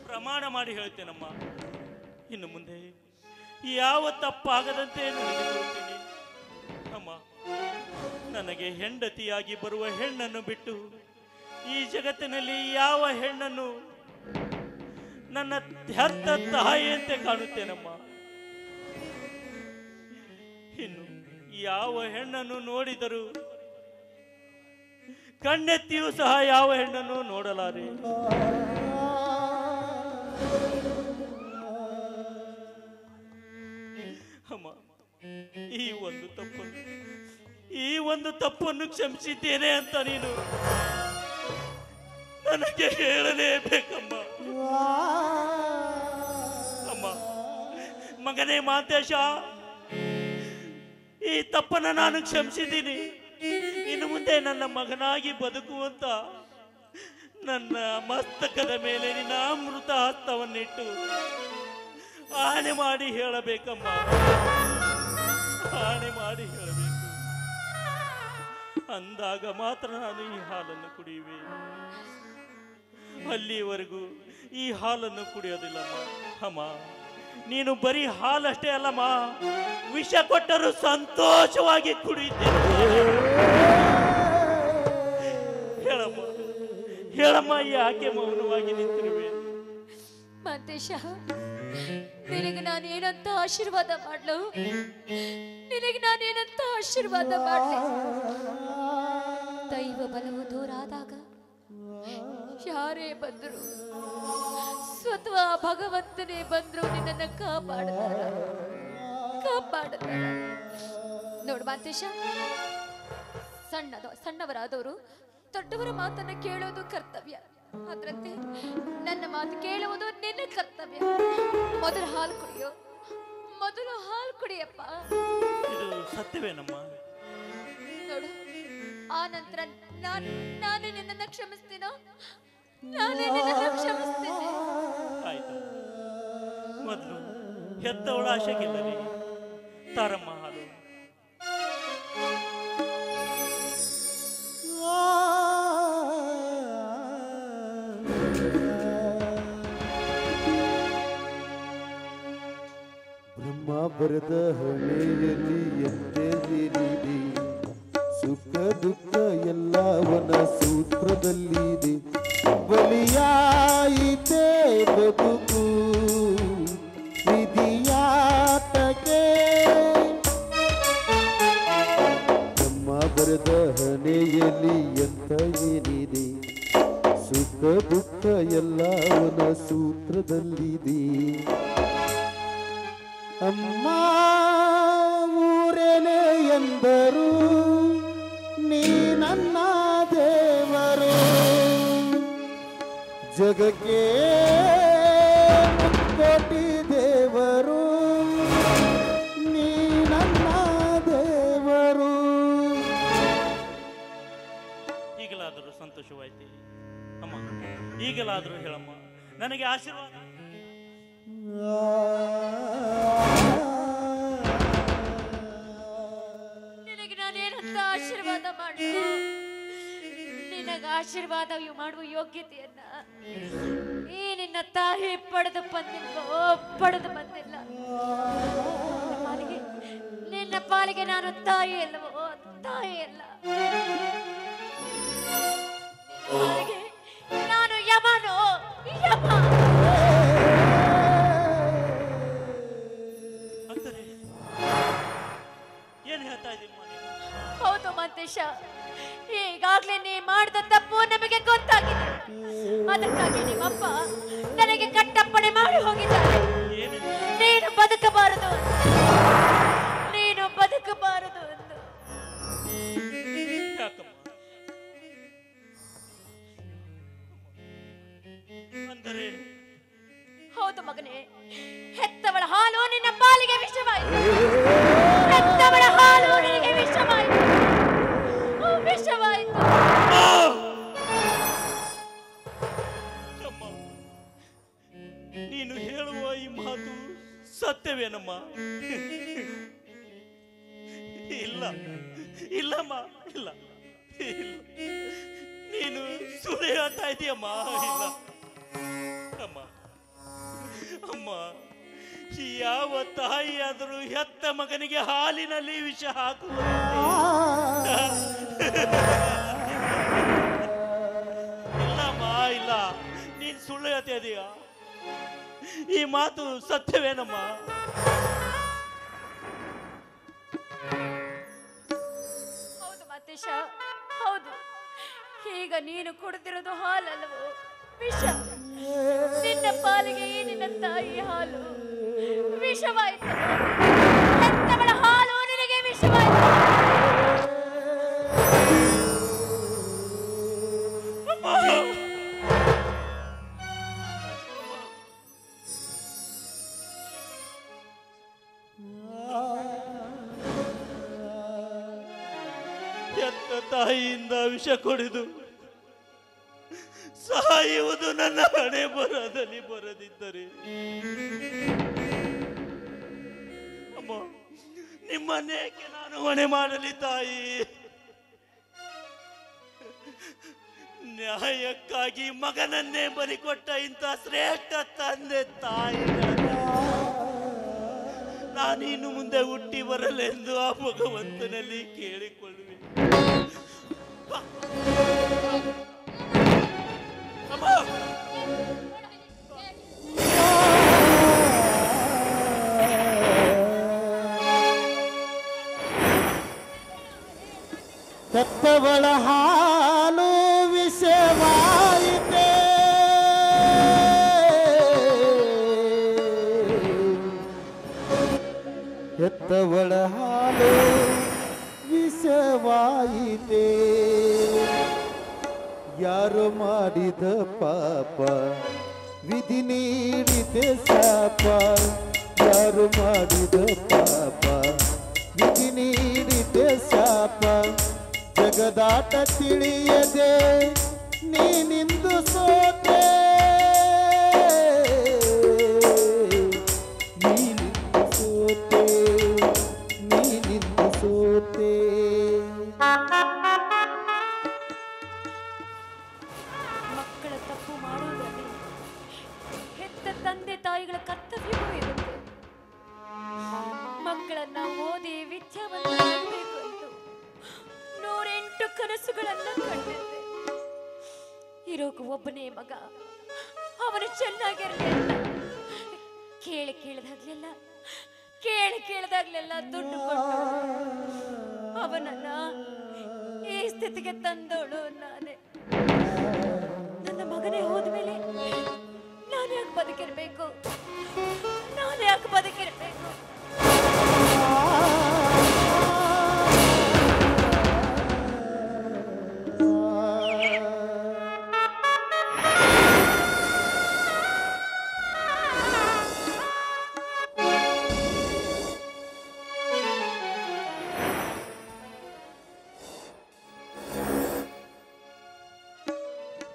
ಪ್ರಮಾಣ ಮಾಡಿ ಹೇಳ್ತೇನಮ್ಮ, ಇನ್ನು ಮುಂದೆ ಯಾವ ತಪ್ಪಾಗದಂತೆ ನಡೆದುಕೊಳ್ತೇನೆ ಅಮ್ಮ. ನನಗೆ ಹೆಂಡತಿಯಾಗಿ ಬರುವ ಹೆಣ್ಣನ್ನು ಬಿಟ್ಟು ಈ ಜಗತ್ತಿನಲ್ಲಿ ಯಾವ ಹೆಣ್ಣನ್ನು ನನ್ನ ಹೆತ್ತ ತಾಯಿಯಂತೆ ಕಾಣುತ್ತೇನಮ್ಮ. ಇನ್ನು ಯಾವ ಹೆಣ್ಣನ್ನು ನೋಡಿದರೂ ಕಣ್ಣೆತ್ತಿಯೂ ಸಹ ಯಾವ ಹೆಣ್ಣನ್ನು ನೋಡಲಾರೆ. ಅಮ್ಮ, ಈ ಒಂದು ತಪ್ಪನ್ನು ಕ್ಷಮಿಸಿದ್ದೇನೆ ಅಂತ ನೀನು ನನಗೆ ಹೇಳಲೇಬೇಕಮ್ಮ. ಅಮ್ಮ, ಮಗನೇ ಮಾಂತೇಶ, ಈ ತಪ್ಪನ್ನು ನಾನು ಕ್ಷಮಿಸಿದ್ದೀನಿ. ಇನ್ನು ಮುಂದೆ ನನ್ನ ಮಗನಾಗಿ ಬದುಕುವಂತ ನನ್ನ ಮಸ್ತಕದ ಮೇಲೆ ನಿನ್ನ ಅಮೃತ ಹಸ್ತವನ್ನಿಟ್ಟು ಆಣೆ ಮಾಡಿ ಹೇಳಬೇಕಮ್ಮ, ಆಣೆ ಮಾಡಿ ಹೇಳಬೇಕು. ಅಂದಾಗ ಮಾತ್ರ ನಾನು ಈ ಹಾಲನ್ನು ಕುಡಿಯುವೆ. ಅಲ್ಲಿವರೆಗೂ ಈ ಹಾಲನ್ನು ಕುಡಿಯೋದಿಲ್ಲಮ್ಮ. ಅಮ್ಮ, ನೀನು ಬರೀ ಹಾಲಷ್ಟೇ ಅಲ್ಲಮ್ಮ, ವಿಷ ಕೊಟ್ಟರೂ ಸಂತೋಷವಾಗಿ ಕುಡಿಯುತ್ತೇನೆ. ಹೇಳಮ್ಮ, ಹೇಳಮ್ಮ, ಯಾಕೆ ಮೌನವಾಗಿ ನಿಂತಿರುವೆ? ಮಾಂತೇಶ, ನಿನಗೆ ನಾನೇನಂತ ಆಶೀರ್ವಾದ ಮಾಡ್ಲು? ನಿನಗೆ ನಾನೇನಂತ ಆಶೀರ್ವಾದ ಮಾಡ್ಲಿ? ದೈವ ಬಲವು ದೂರ ಆದಾಗ ಯಾರೇ ಬಂದ್ರು, ಸ್ವತಃ ಭಗವಂತನೇ ಬಂದ್ರು ನಿನ್ನನ್ನು ಕಾಪಾಡ್ತಾರ. ನೋಡು ಮಾಂತೇಶ, ಸಣ್ಣವರಾದವರು ದೊಡ್ಡವರ ಮಾತನ್ನ ಕೇಳೋದು ಕರ್ತವ್ಯ. ಅದರಂತೆ ನನ್ನ ಮಾತು ಕೇಳುವುದು ನಿನ್ನ ಕರ್ತವ್ಯ. ಮೊದಲು ಹಾಲು ಕುಡಿಯೋ, ಮೊದಲು ಹಾಲು ಕುಡಿಯಪ್ಪ. ಇದು ಸತ್ಯವೇನಮ್ಮ? ನೋಡು, ಆ ನಂತರ ನಾನೇ ನಿನ್ನನ್ನು ಕ್ಷಮಿಸ್ತೀನೋ, ನಾನೇ ನಿನ್ನನ್ನು ಕ್ಷಮಿಸ್ತೀನಿ. ಆಯ್ತು, ಮೊದಲು ಹೆತ್ತವಳ ಆಶೆಗಿಲ್ಲರಿ ತಾರಮ್ಮ ಹಾಲು. ಬ್ರಹ್ಮ ಬರೆದ ಹಣೆಯಲ್ಲಿ ಎಂದೆದಿರಿದೆ, ಸುಖ ದುಃಖ ಎಲ್ಲವನ ಸೂತ್ರದಲ್ಲಿದೆ. ಬಲಿಯಾಯಿತೆ ಬದುಕು ವಿಧಿಯಾಟಕ್ಕೆ, ಬ್ರಹ್ಮ ಬರೆದ ಹಣೆಯಲ್ಲಿ ಎಂತ ಏನಿದೆ, ಸುಖ ದುಃಖ ಎಲ್ಲವನ ಸೂತ್ರದಲ್ಲಿದೆ. ಅಮ್ಮ ಊರೇನೆ ಎಂದರು, ನೀ ನನ್ನ ದೇವರು, ಜಗಕ್ಕೆ ಕೋಟಿ ದೇವರು, ನೀ ನನ್ನ ದೇವರು. ಈಗಲಾದರೂ ಸಂತೋಷವಾಯ್ತು ಅಮ್ಮ, ಈಗಲಾದರೂ ಹೇಳಮ್ಮ, ನನಗೆ ಆಶೀರ್ವಾದ. ನಿನಗೆ ನಾನೇನಂತ ಆಶೀರ್ವಾದ ಮಾಡು? ನಿನಗೆ ಆಶೀರ್ವಾದ ಮಾಡುವ ಯೋಗ್ಯತೆಯನ್ನ ಈ ನಿನ್ನ ತಾಯಿ ಪಡೆದು ಬಂದಿಲ್ಲ. ನಿನ್ನ ಪಾಲಿಗೆ ನಾನು ತಾಯಿ ಅಲ್ಲವೋ? ತಾಯಿ ಅಲ್ಲ. ಪಾಲಿಗೆ ನಾನು ಯಮನೋ? ಯಮ. ಏನ್ ಹೇಳ್ತಾ ಇದ್ದೀನಿ? ಹೌದು ಮಂತೇಶ, ಈಗಾಗ್ಲೇ ನೀ ಮಾಡಿದ ತಪ್ಪು ನಮಗೆ ಗೊತ್ತಾಗಿದೆ. ಅದಕ್ಕಾಗಿ ನಿಮ್ಮಪ್ಪ ನನಗೆ ಕಟ್ಟಪ್ಪಣೆ ಮಾಡಿ ಹೋಗಿದ್ದಾರೆ. ನೀನು ಬದುಕಬಾರದು ಎಂದು. ಅಂದರೆ ಹೌದು ಮಗನೇ, ಹೆತ್ತವಳ ಹಾಲು ನಿನ್ನ ಪಾಲಿಗೆ ವಿಷವಾಯಿತು. ಹೆತ್ತವಳ ಹಾಲು ನಿನಗೆ ವಿಷವಾಯಿತು. ನೀನು ಹೇಳುವ ಈ ಮಾತು ಸತ್ಯವೇನಮ್ಮ? ಇಲ್ಲ ಇಲ್ಲಮ್ಮ, ಇಲ್ಲ ಇಲ್ಲ, ನೀನು ಸುಳ್ಳು ಹೇಳ್ತಾ ಇದೀಯಮ್ಮ. ಇಲ್ಲ ಅಮ್ಮ, ಅಮ್ಮ, ಯಾವ ತಾಯಿಯಾದರೂ ಹೆತ್ತ ಮಗನಿಗೆ ಹಾಲಿನಲ್ಲಿ ವಿಷ ಹಾಕುವ? ಇಲ್ಲಮ್ಮ, ಇಲ್ಲ, ನೀನ್ ಸುಳ್ಳು ಹೇಳ್ತಾ ಇದೀಯ. ಈ ಮಾತು ಸತ್ಯವೇನಮ್ಮ? ಹೌದು ಮತೇಶ, ಹೌದು. ಈಗ ನೀನು ಕುಡಿದಿರೋದು ಹಾಲಲ್ಲವೋ? ವಿಷ. ನಿನ್ನ ಪಾಲಿಗೆ ಈ ನಿನ್ನ ತಾಯಿ ಹಾಲು ವಿಷವಾಯಿತು. ಹೆತ್ತವಳ ಹಾಲು ನಿನಗೆ ವಿಷವಾಯಿತು. ಹೆತ್ತ ತಾಯಿಯಿಂದ ವಿಷ ಕುಡಿದು ಸಾಯುವುದು ನನ್ನ ಹಣೆ ಬರದಲ್ಲಿ ಬರದಿದ್ದರೆ ಅಮ್ಮ, ನಿಮ್ಮನ್ನೇಕೆ ನಾನು ಹೊಣೆ ಮಾಡಲಿ ತಾಯಿ? ನ್ಯಾಯಕ್ಕಾಗಿ ಮಗನನ್ನೇ ಬಲಿಕೊಟ್ಟ ಇಂಥ ಶ್ರೇಷ್ಠ ತಂದೆ ತಾಯಿ ನಾನಿನ್ನು ಮುಂದೆ ಹುಟ್ಟಿ ಬರಲೆಂದು ಆ ಭಗವಂತನಲ್ಲಿ ಕೇಳಿಕೊಳ್ಳುವೆ. ಹೆತ್ತವಳ ಹಾಲು ವಿಷವಾಯಿತೆ, ಹೆತ್ತವಳ ಹಾಲು ವಿಷವಾಯಿತೆ. ಮರಣವಾಯಿತೆ ಯಾರು ಮಾಡಿದ ಪಾಪ ವಿಧಿ ನೀಡಿದೆ ಶಾಪ ಯಾರು ಮಾಡಿದ ಪಾಪ ವಿಧಿ ನೀಡಿದೆ ಶಾಪ ಜಗದಾಟ ತಿಳಿಯದೆ ನೀನಿಂದು ಸೋತೆ ನೀನಿಂದು ಸೋತೆ ನೀನಿಂದು ಸೋತೆ ಮಕ್ಕಳ ತಪ್ಪು ಮಾಡುವುದರಲ್ಲಿ ಹೆತ್ತ ತಂದೆ ತಾಯಿಗಳ ಕರ್ತವ್ಯವೂ ಇರುತ್ತೆ. ಮಕ್ಕಳನ್ನ ಓದಿ ವಿದ್ಯಾವಂತರಾಗಬೇಕು ಎಂದು 108 ಕನಸುಗಳನ್ನ ಕಂಡಿದ್ದೆ. ಇರೋಕು ಒಬ್ಬನೇ ಮಗ, ಅವನು ಚೆನ್ನಾಗಿರಲಿ ಅಂತ ಕೇಳಿದಾಗ್ಲೆಲ್ಲ ದುಡ್ಡು ಕೊಟ್ಟು ಅವನನ್ನ ಈ ಸ್ಥಿತಿಗೆ ತಂದೋಳು ನಾನೇ. ನನ್ನ ಮಗನೇ ಹೋದ್ಮೇಲೆ ನಾನು ಯಾಕೆ ಬದುಕಿರ್ಬೇಕು?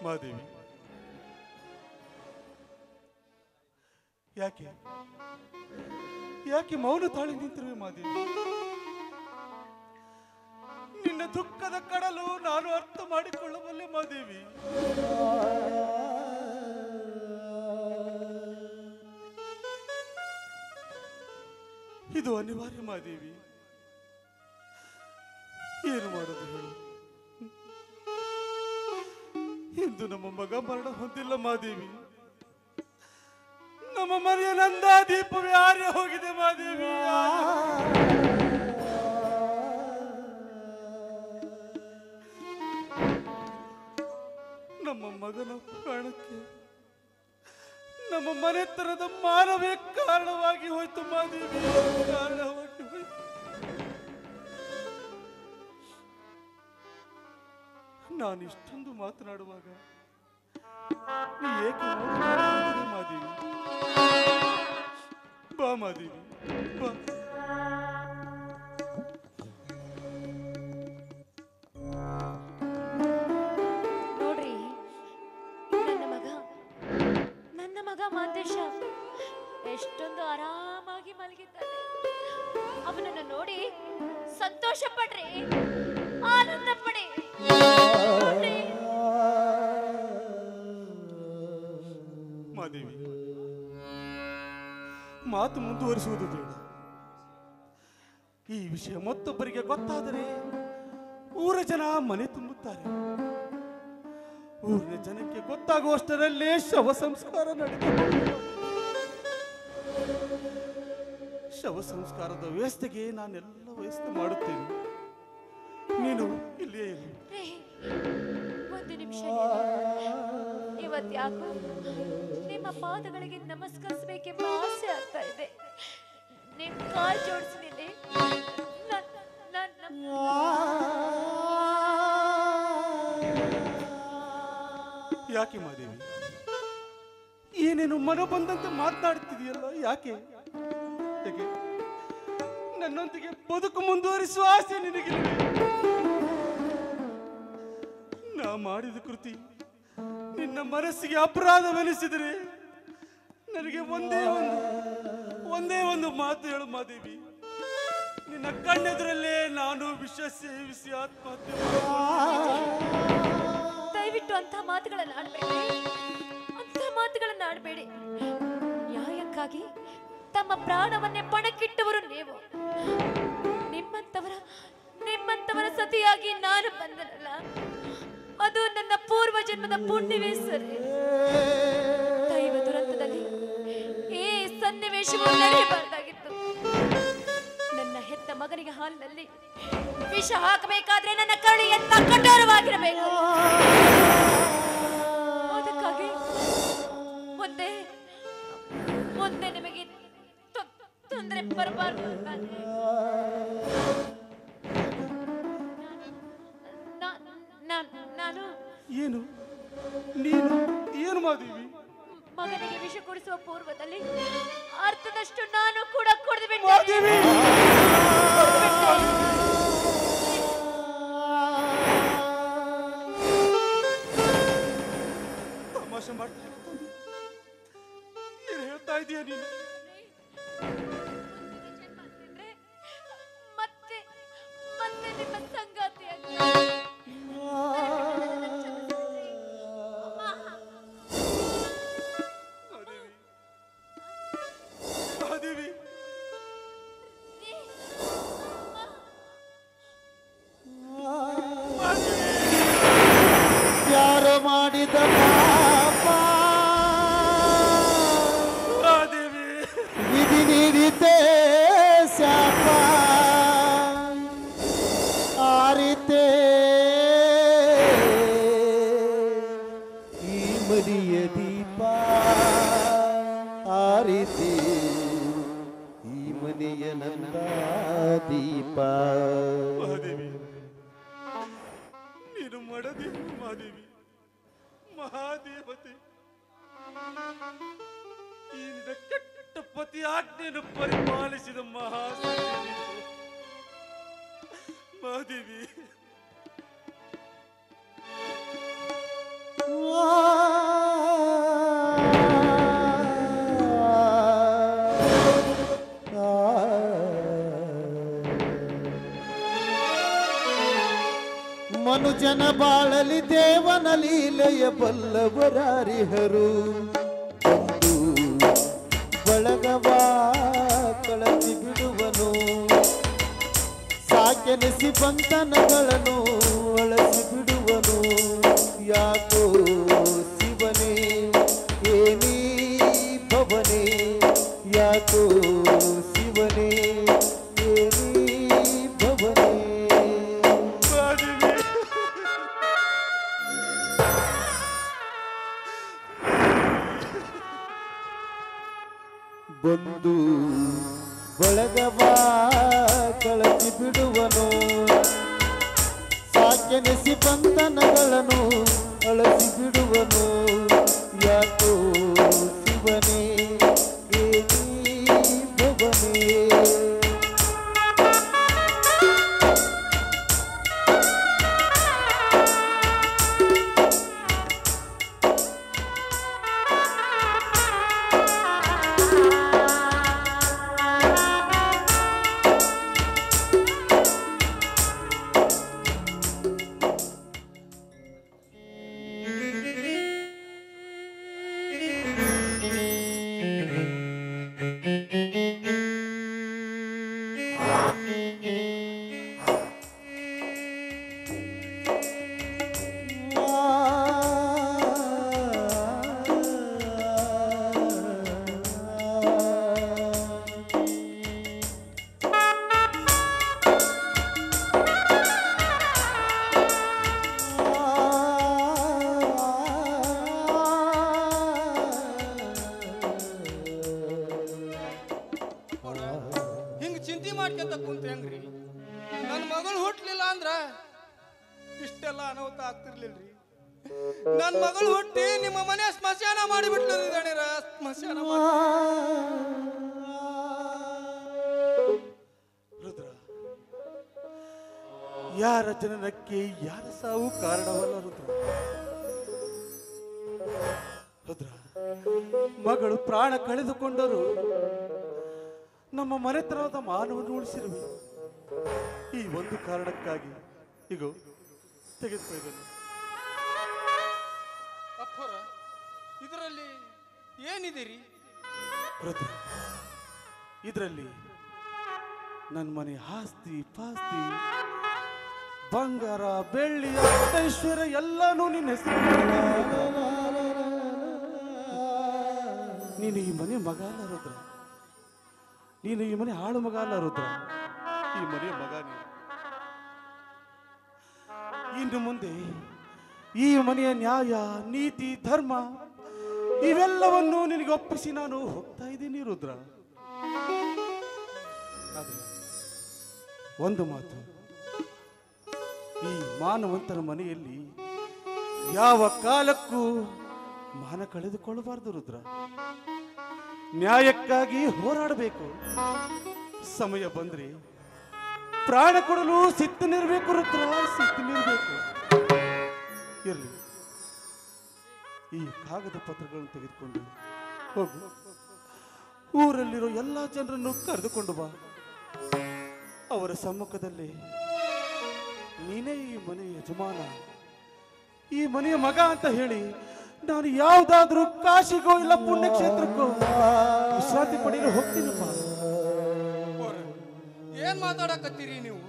ಮಾದೇವಿ, ಯಾಕೆ ಯಾಕೆ ಮೌನ ತಾಳಿ ನಿಂತಿರುವೆ ಮಾದೇವಿ? ನಿನ್ನ ದುಃಖದ ಕಡಲು ನಾನು ಅರ್ಥ ಮಾಡಿಕೊಳ್ಳಬಲ್ಲೆ ಮಾದೇವಿ. ಇದು ಅನಿವಾರ್ಯ ಮಾದೇವಿ. ಏನು ಮಾಡೋದು ಹೇಳು? ಇಂದು ನಮ್ಮ ಮಗ ಮರಣ ಹೊಂದಿಲ್ಲ ಮಾದೇವಿ. ನಮ್ಮ ಮನೆಯ ನಂದಾದೀಪವೇ ಆರ್ಯ ಹೋಗಿದೆ ಮಾದೇವಿ. ನಮ್ಮ ಮಗನ ಪ್ರಾಣಕ್ಕೆ ನಮ್ಮ ಮನೆತನದ ಮಾನವೇ ಕಾರಣವಾಗಿ ಹೋಯ್ತು ಮಾದೇವಿ, ಕಾರಣವಾಗಿ ಹೋಯ್ತು. ನಾನು ಇಷ್ಟೊಂದು ಮಾತನಾಡುವಾಗ ನೀ ಏಕೆ ಮಾತನಾಡುತ್ತಿದ್ದೀರಿ ಮಾದೇವಿ? ಬಾ ಮಾದೇವಿ, ಬಾ. ನೋಡ್ರಿ, ನನ್ನ ಮಗ ಮಾದೇಶ ಎಷ್ಟೊಂದು ಆರಾಮಾಗಿ ಮಲಗಿದ್ದಾನೆ. ಅವನನ್ನು ನೋಡಿ ಸಂತೋಷ ಪಡ್ರಿ, ಆನಂದ ಪಡಿ. ಮಾದೇವಿ, ಮಾತು ಮುಂದುವರಿಸುವುದು ಬೇಡ. ಈ ವಿಷಯ ಮತ್ತೊಬ್ಬರಿಗೆ ಗೊತ್ತಾದರೆ ಊರ ಜನ ಮನೆ ತುಂಬುತ್ತಾರೆ. ಊರಿನ ಜನಕ್ಕೆ ಗೊತ್ತಾಗುವಷ್ಟರಲ್ಲೇ ಶವ ಸಂಸ್ಕಾರ ನಡೆಯುತ್ತದೆ. ಶವ ಸಂಸ್ಕಾರದ ವ್ಯವಸ್ಥೆಗೆ ನಾನೆಲ್ಲ ವ್ಯವಸ್ಥೆ ಮಾಡುತ್ತೇನೆ. ನೀನು ಇಲ್ಲಿಯೇ ಇರು. ಒಂದು ನಿಮಿಷ. ಇವತ್ತು ಯಾಕೋ ನಿಮ್ಮ ಪಾದಗಳಿಗೆ ನಮಸ್ಕರಿಸಬೇಕೆಂಬ ಆಸೆ ಆಗ್ತಾ ಇದೆ. ನಿಮ್ ಕಾಲ್ ಜೋಡಿಸಿದ್ದೀನಿ. ಯಾಕೆ ಮಾದೇವಿ, ಏನೇನು ಮನ ಬಂದಂತೆ ಮಾತನಾಡುತ್ತಿದೆಯಲ್ಲ? ಯಾಕೆ ಯಾಕೆ ನನ್ನೊಂದಿಗೆ ಬದುಕು ಮುಂದುವರಿಸುವ ಆಸೆ ನಿನಗಿಲ್ಲ? ನಾ ಮಾಡಿದ ಕೃತಿ ನಿನ್ನ ಮನಸ್ಸಿಗೆ ಅಪರಾಧವೆನಿಸಿದರೆ ನನಗೆ ಒಂದೇ ಒಂದು ಮಾತು ಹೇಳು ಮಾದೇವಿ. ನಿನ್ನ ಕಣ್ಣೆದುರಲ್ಲೇ ನಾನು ವಿಷ ಸೇವಿಸಿ ಆತ್ಮಹತ್ಯೆ. ದಯವಿಟ್ಟು ಅಂತ ಮಾತುಗಳನ್ನ ಆಡಬೇಡಿ. ನ್ಯಾಯಕ್ಕಾಗಿ ತಮ್ಮ ಪ್ರಾಣವನ್ನೇ ಪಣಕ್ಕಿಟ್ಟವರು ನೀವು. ನಿಮ್ಮಂತವರ ಸತಿಯಾಗಿ ನಾನು ಬಂದನಲ್ಲ, ಅದು ನನ್ನ ಪೂರ್ವ ಜನ್ಮದ ಪುಣ್ಯವೇ ಸರಿ. ದೈವ ದುರಂತದಲ್ಲಿ ಈ ಸನ್ನಿವೇಶವು ನಡೆಯಬಾರದಾಗಿತ್ತು. ನನ್ನ ಹೆತ್ತ ಮಗನಿಗೆ ಹಾಲಿನಲ್ಲಿ ವಿಷ ಹಾಕಬೇಕಾದ್ರೆ ನನ್ನ ಕರುಳು ಎಂತ ಕಠೋರವಾಗಿರಬೇಕು. ಅದಕ್ಕಾಗಿ ಮುಂದೆ ನಿಮಗೆ ತೊಂದರೆ ಬರಬಾರದು. ನಾನು ಏನು ನೀನು ಏನು ಮಾದೇವಿ? ಮಗನಿಗೆ ವಿಷ ಕೊಡಿಸುವ ಪೂರ್ವದಲ್ಲಿ ಅರ್ಥದಷ್ಟು ನಾನು ಕೂಡ ಕುಡಿದು ಮಾದೇವಿ ತಮಾಷೆ ಮಾಡ್ತಾ ಇರ್ತಾನೆ. ಏನು ಹೇಳ್ತಾ ಇದೀಯ ನೀನು? ಮತ್ತೆ ಮತ್ತೆ ನಿಮ್ಮ ಸಂಗಾತಿಯಾಗಿ ಮಾದೇವಿ ಯಾರು ಮಾಡಿದ ಪಾಪ ಮಾದೇವಿ ವಿಧಿ ನೀಡಿದ್ದೆ ಶಾಪ ಆರಿತೆ ಈ ಮರಿಯ ದೀಪ ಆರಿತೆ ಈ ಮನೆಯ ನಂದ ದೀಪ ಮಹಾದೇವಿ ನೀನು ಮಡದೇವಿ ಮಹಾದೇವಿ ಮಹಾದೇವತೆ ಈ ನಿನ್ನ ಕೆಟ್ಟ ಪತಿ ಆಜ್ಞೆಯನ್ನು ಪರಿಪಾಲಿಸಿದ ಮಹಾದೇವಿ ಮಹಾದೇವಿ ಮನುಜನ ಬಾಳಲಿ ದೇವನ ಲೀಲೆಯ ಬಲ್ಲವರಾರಿಹರು ಒಂದು ಬಳಗವಾ ಕಳಚಿ ಬಿಡುವನು ಸಾಕೆನಿಸಿ ಬಂಧನಗಳನ್ನು ಅಳಸಿ ಬಿಡುವನು ಯಾಕೋ ಶಿವನೇ ಏನಿ ಭವನೇ ಯಾಕೋ ಶಿವನೇ ಏನಿ ಭವನೇ ಬಂದು ಬಳಗವಾ ಕಳಚಿ ಬಿಡುವನು ಸಾಕೆನಿಸಿ ಬಂಧನಗಳನ್ನು ಅಳಸಿ ಬಿಡುವನು ಯಾಕೋ ಶಿವನೇ ಏನಿ ಭವನೇ ಹಿಂಗ ಚಿಂತೆ ಮಾಡ್ಕೊಂತ ಕುಂತ ಹೆಂಗ್ರಿ? ನನ್ನ ಮಗಳು ಹುಟ್ಲಿಲ್ಲ ಅಂದ್ರ ಇಷ್ಟೆಲ್ಲ ಅನಾಹುತ ಆಗ್ತಿರ್ಲಿಲ್ರಿ. ನನ್ನ ಮಗಳು ಹುಟ್ಟಿ ನಿಮ್ಮ ಮನೆ ಸ್ಮಶಾನ ಮಾಡಿಬಿಟ್ಲು ದಣಿರ, ಸ್ಮಶಾನ ರುದ್ರ ಯಾರ ಜನನಕ್ಕೆ ಯಾರ ಸಾವು ಕಾರಣವಲ್ಲ ರುದ್ರ. ರುದ್ರ ಮಗಳು ಪ್ರಾಣ ಕಳೆದುಕೊಂಡರು ನಮ್ಮ ಮನೆತನದ ಮಾನವನ್ನು ಉಳಿಸಿರುವೆ. ಈ ಒಂದು ಕಾರಣಕ್ಕಾಗಿ ಈಗ ತೆಗೆದುಕೊಳ್ಳಬೇಕು. ಅಪ್ಪರ ಇದರಲ್ಲಿ ಏನಿದಿರಿ? ರುದ್ರ ಇದರಲ್ಲಿ ನನ್ನ ಮನೆ ಆಸ್ತಿ ಪಾಸ್ತಿ ಬಂಗಾರ ಬೆಳ್ಳಿ ಐಶ್ವರ್ಯ ಎಲ್ಲಾನು ನಿನ್ನ ಹೆಸರು. ನೀನು ಈ ಮನೆ ಮಗ ಅಲ್ಲ ರುದ್ರ, ನೀನು ಈ ಮನೆ ಹಾಳು ಮಗ ಅಲ್ಲ ರುದ್ರ, ಈ ಮನೆಯ ಮಗ ನೀನು. ಇನ್ನು ಮುಂದೆ ಈ ಮನೆಯ ನ್ಯಾಯ ನೀತಿ ಧರ್ಮ ಇವೆಲ್ಲವನ್ನು ನಿನಗೆ ಒಪ್ಪಿಸಿ ನಾನು ಹೋಗ್ತಾ ಇದ್ದೀನಿ ರುದ್ರ. ಆದ್ರೆ ಒಂದು ಮಾತು, ಈ ಮಾನವಂತರ ಮನೆಯಲ್ಲಿ ಯಾವ ಕಾಲಕ್ಕೂ ಮಾನ ಕಳೆದುಕೊಳ್ಳಬಾರದು ರುದ್ರ. ನ್ಯಾಯಕ್ಕಾಗಿ ಹೋರಾಡಬೇಕು. ಸಮಯ ಬಂದ್ರೆ ಪ್ರಾಣ ಕೊಡಲು ಸಿದ್ಧನಿರ್ಬೇಕು ರುದ್ರ, ಸಿದ್ಧನಿರ್ಬೇಕು. ಇರಲಿ, ಈ ಕಾಗದ ಪತ್ರಗಳನ್ನು ತೆಗೆದುಕೊಂಡು ಹೋಗು. ಊರಲ್ಲಿರೋ ಎಲ್ಲ ಜನರನ್ನು ಕರೆದುಕೊಂಡು ಬಾ. ಅವರ ಸಮ್ಮುಖದಲ್ಲಿ ನೀನೇ ಈ ಮನೆಯ ಯಜಮಾನ, ಈ ಮನೆಯ ಮಗ ಅಂತ ಹೇಳಿ ನಾನು ಯಾವುದಾದ್ರೂ ಕಾಶಿಗೋ ಇಲ್ಲ ಪುಣ್ಯಕ್ಷೇತ್ರಕ್ಕೋ ವಿಶ್ರಾಂತಿ ಪಡೆಯಲು ಹೋಗ್ತೀನಪ್ಪ. ಏನ್ ಮಾತಾಡಕತ್ತೀರಿ ನೀವು?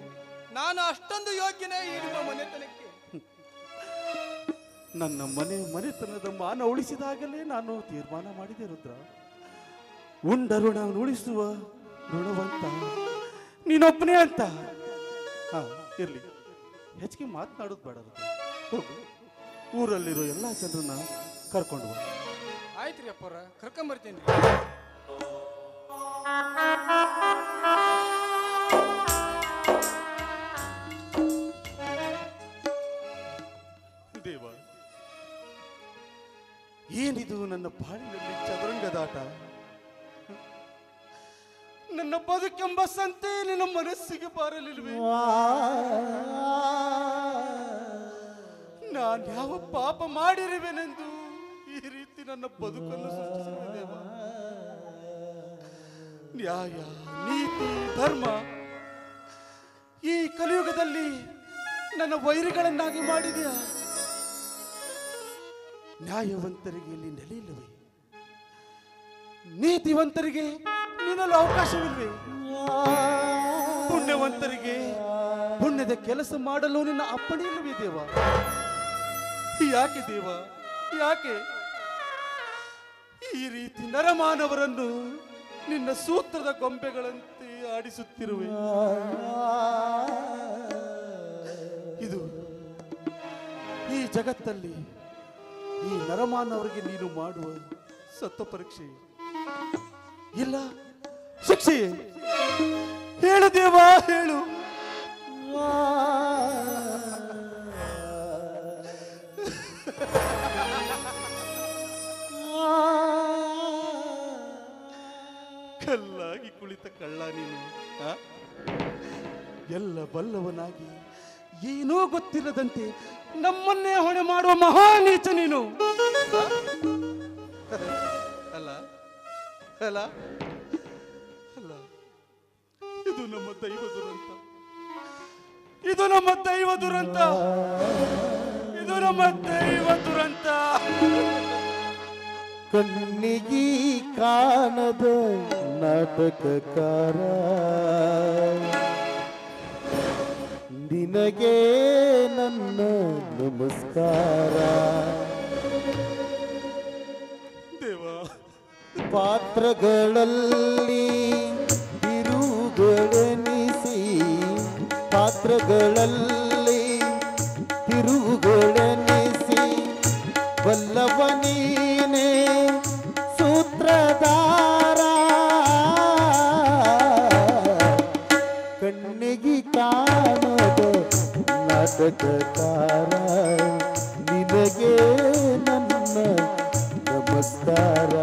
ನಾನು ಅಷ್ಟೊಂದು ಯೋಗ್ಯನೇ ಈ ನಿಮ್ಮ ಮನೆತನಕ್ಕೆ? ನನ್ನ ಮನೆತನದ ಮಾನ ಉಳಿಸಿದಾಗಲೇ ನಾನು ತೀರ್ಮಾನ ಮಾಡಿದೆ ರುದ್ರ. ಉಂಡ ಋಣ ಉಳಿಸುವ ಋಣವಂತ ನೀನೊಬ್ಬನೇ ಅಂತ. ಇರ್ಲಿ, ಹೆಚ್ಚಿಗೆ ಮಾತನಾಡೋದು ಬೇಡ ರುದ್ರ. ಹೋಗು, ಊರಲ್ಲಿರೋ ಎಲ್ಲ ಜನರನ್ನ ಕರ್ಕೊಂಡು ಬಾ. ಆಯ್ತ್ರಿ ಅಪ್ಪರ, ಕರ್ಕೊಂಬರ್ತೀನಿ. ದೇವ, ಏನಿದು ನನ್ನ ಬಾಳಿನಲ್ಲಿ ಚದುರಂಗದಾಟ? ನನ್ನ ಬದುಕೆಂಬ ಸಂತೆ ನಿನ್ನ ಮನಸ್ಸಿಗೆ ಬಾರಲಿಲ್ವೇ? ನಾನು ಯಾವ ಪಾಪ ಮಾಡಿರುವೆನೆಂದು ಈ ರೀತಿ ನನ್ನ ಬದುಕನ್ನು ಸೃಷ್ಟಿಸಿದೆ ದೇವ. ನ್ಯಾಯ, ನೀತಿ, ಧರ್ಮ ಈ ಕಲಿಯುಗದಲ್ಲಿ ನನ್ನ ವೈರಿಗಳನ್ನಾಗಿ ಮಾಡಿದೆಯಾ? ನ್ಯಾಯವಂತರಿಗೆ ಇಲ್ಲಿ ನೆಲೆ ಇಲ್ಲವೇ? ನೀತಿವಂತರಿಗೆ ನಿನ್ನಲು ಅವಕಾಶವಿಲ್ವೇ? ಪುಣ್ಯವಂತರಿಗೆ ಪುಣ್ಯದ ಕೆಲಸ ಮಾಡಲು ನಿನ್ನ ಅಪ್ಪಣೆ ಇಲ್ಲವೇ ದೇವ? ಯಾಕೆ ದೇವ, ಯಾಕೆ ಈ ರೀತಿ ನರಮಾನವರನ್ನು ನಿನ್ನ ಸೂತ್ರದ ಗೊಂಬೆಗಳಂತೆ ಆಡಿಸುತ್ತಿರುವೆ? ಇದು ಈ ಜಗತ್ತಲ್ಲಿ ಈ ನರಮಾನವರಿಗೆ ನೀನು ಮಾಡುವ ಸತ್ವ ಪರೀಕ್ಷೆ ಇಲ್ಲ ಶಿಕ್ಷೆಯೇ? ಹೇಳು ದೇವ, ಹೇಳು. ಕಲ್ಲಾಗಿ ಕುಳಿತ ಕಳ್ಳ ನೀನು, ಎಲ್ಲ ಬಲ್ಲವನಾಗಿ ಏನೂ ಗೊತ್ತಿಲ್ಲದಂತೆ ನಮ್ಮನ್ನೇ ಹೊಣೆ ಮಾಡುವ ಮಹಾನೀಚ ನೀನು. ಅಲ್ಲ ಅಲ್ಲ ಅಲ್ಲ, ಇದು ನಮ್ಮ ದೈವ ದುರಂತ, ಇದು ನಮ್ಮ ದೈವ ದುರಂತ, ಇದು ನಮ್ಮ ದೈವ ದುರಂತ. ಕಣ್ಣಿಗೆ ಕಾಣದ ನಾಟಕಕಾರ ನಿನಗೆ ನನ್ನ ನಮಸ್ಕಾರ. ದೇವ, ಪಾತ್ರಗಳಲ್ಲಿ ತಿರುಗಳೆನಿಸಿ, ಪಾತ್ರಗಳಲ್ಲಿ ತಿರುಗಳೆನಿಸಿ ಬಲ್ಲವ ನೀನೇ ಸೂತ್ರಧಾರ. ಕಣ್ಣಿಗೆ ಕಾಣದ ನಾಟಕಕಾರ ನಿನಗೆ ನನ್ನ ನಮಸ್ಕಾರ.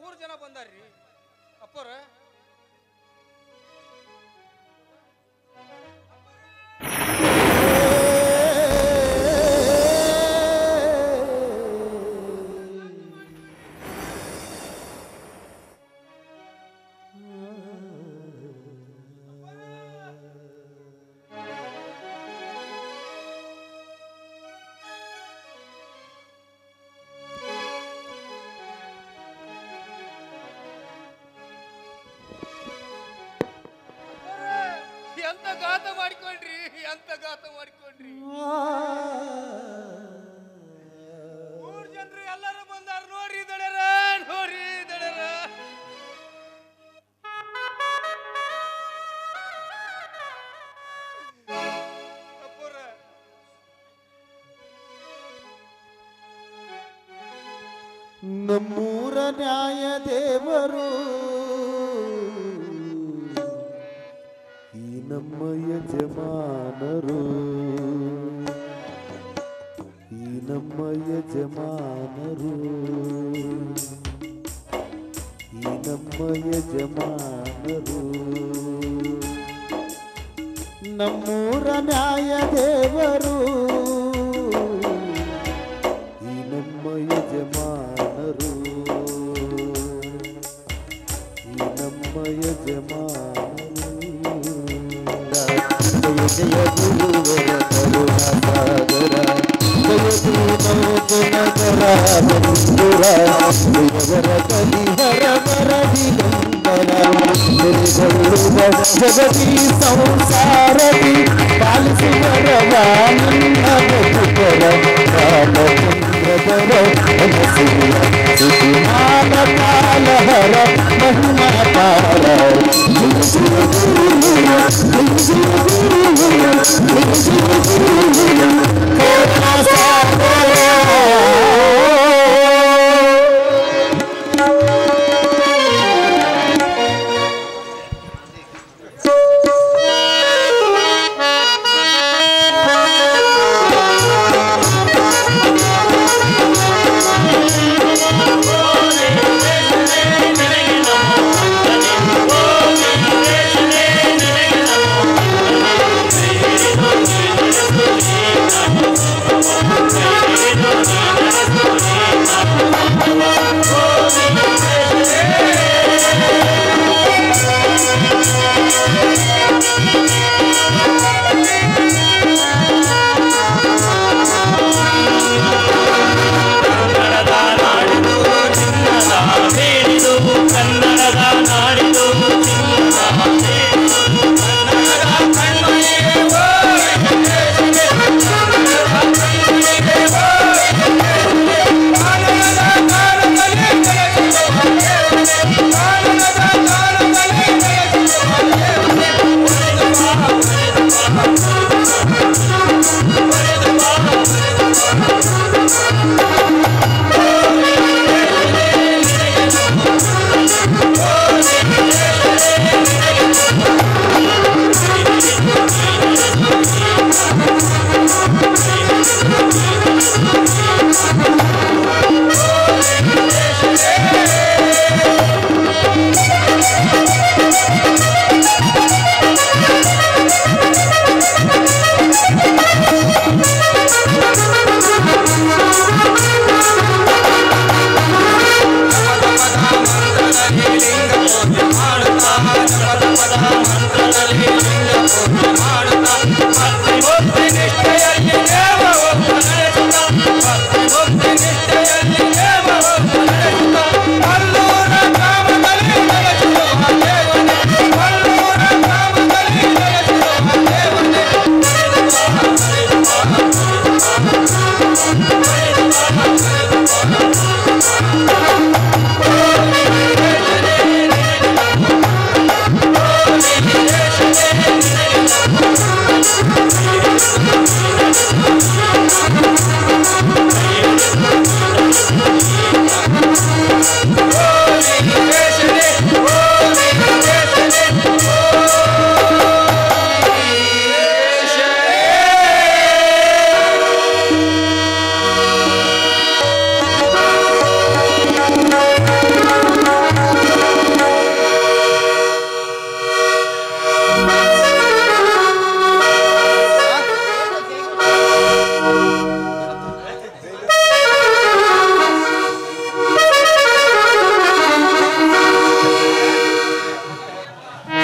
ಊರ್ ಜನ ಬಂದಾರ್ರಿ ಅಪ್ಪರ. ಘಾತ ಮಾಡಿಕೊಂಡ್ರಿ ಎಂತ ಘಾತ ಮಾಡಿಕೊಂಡ್ರಿ ಮೂರ್ ಜನರು ಎಲ್ಲರೂ ಬಂದಾರ ನೋಡ್ರಿ ದಡರ ನೋಡ್ರಿ ದಡರ ನಮ್ಮೂರ ನ್ಯಾಯ ದೇವರು ಈ ನಮ್ಮ ಯಜಮಾನರು ಈ ನಮ್ಮ ಯಜಮಾನರು ಈ ನಮ್ಮ ಯಜಮಾನರು ನಮ್ಮೂರ ನ್ಯಾಯ ದೇವರು ಈ ನಮ್ಮ ಯಜಮಾನರು ಈ ನಮ್ಮ ಯಜಮಾನರು ಜಯ ಗುರುವರ ಕರುಣಾಸಾಗರ ಜಯ ಗುಣಕರ ಬಂಧುರ ದೇವರ ಕಲಿಹರ ವರದಿಗಂಧರ ಬೆಳೆಗೊಳ್ಳುವ ಜಗತಿ ಸಂಸಾರದಿ ಪಾಲಿಸುವರವ ನನ್ನ ಬದುಕರ ರಾಮಚಂದ್ರದರ ಅನಸೂಯ ಸುಕುಮಾರ ಕಾಲಹರ ಮಹಿಮಾಪಾರ Bye.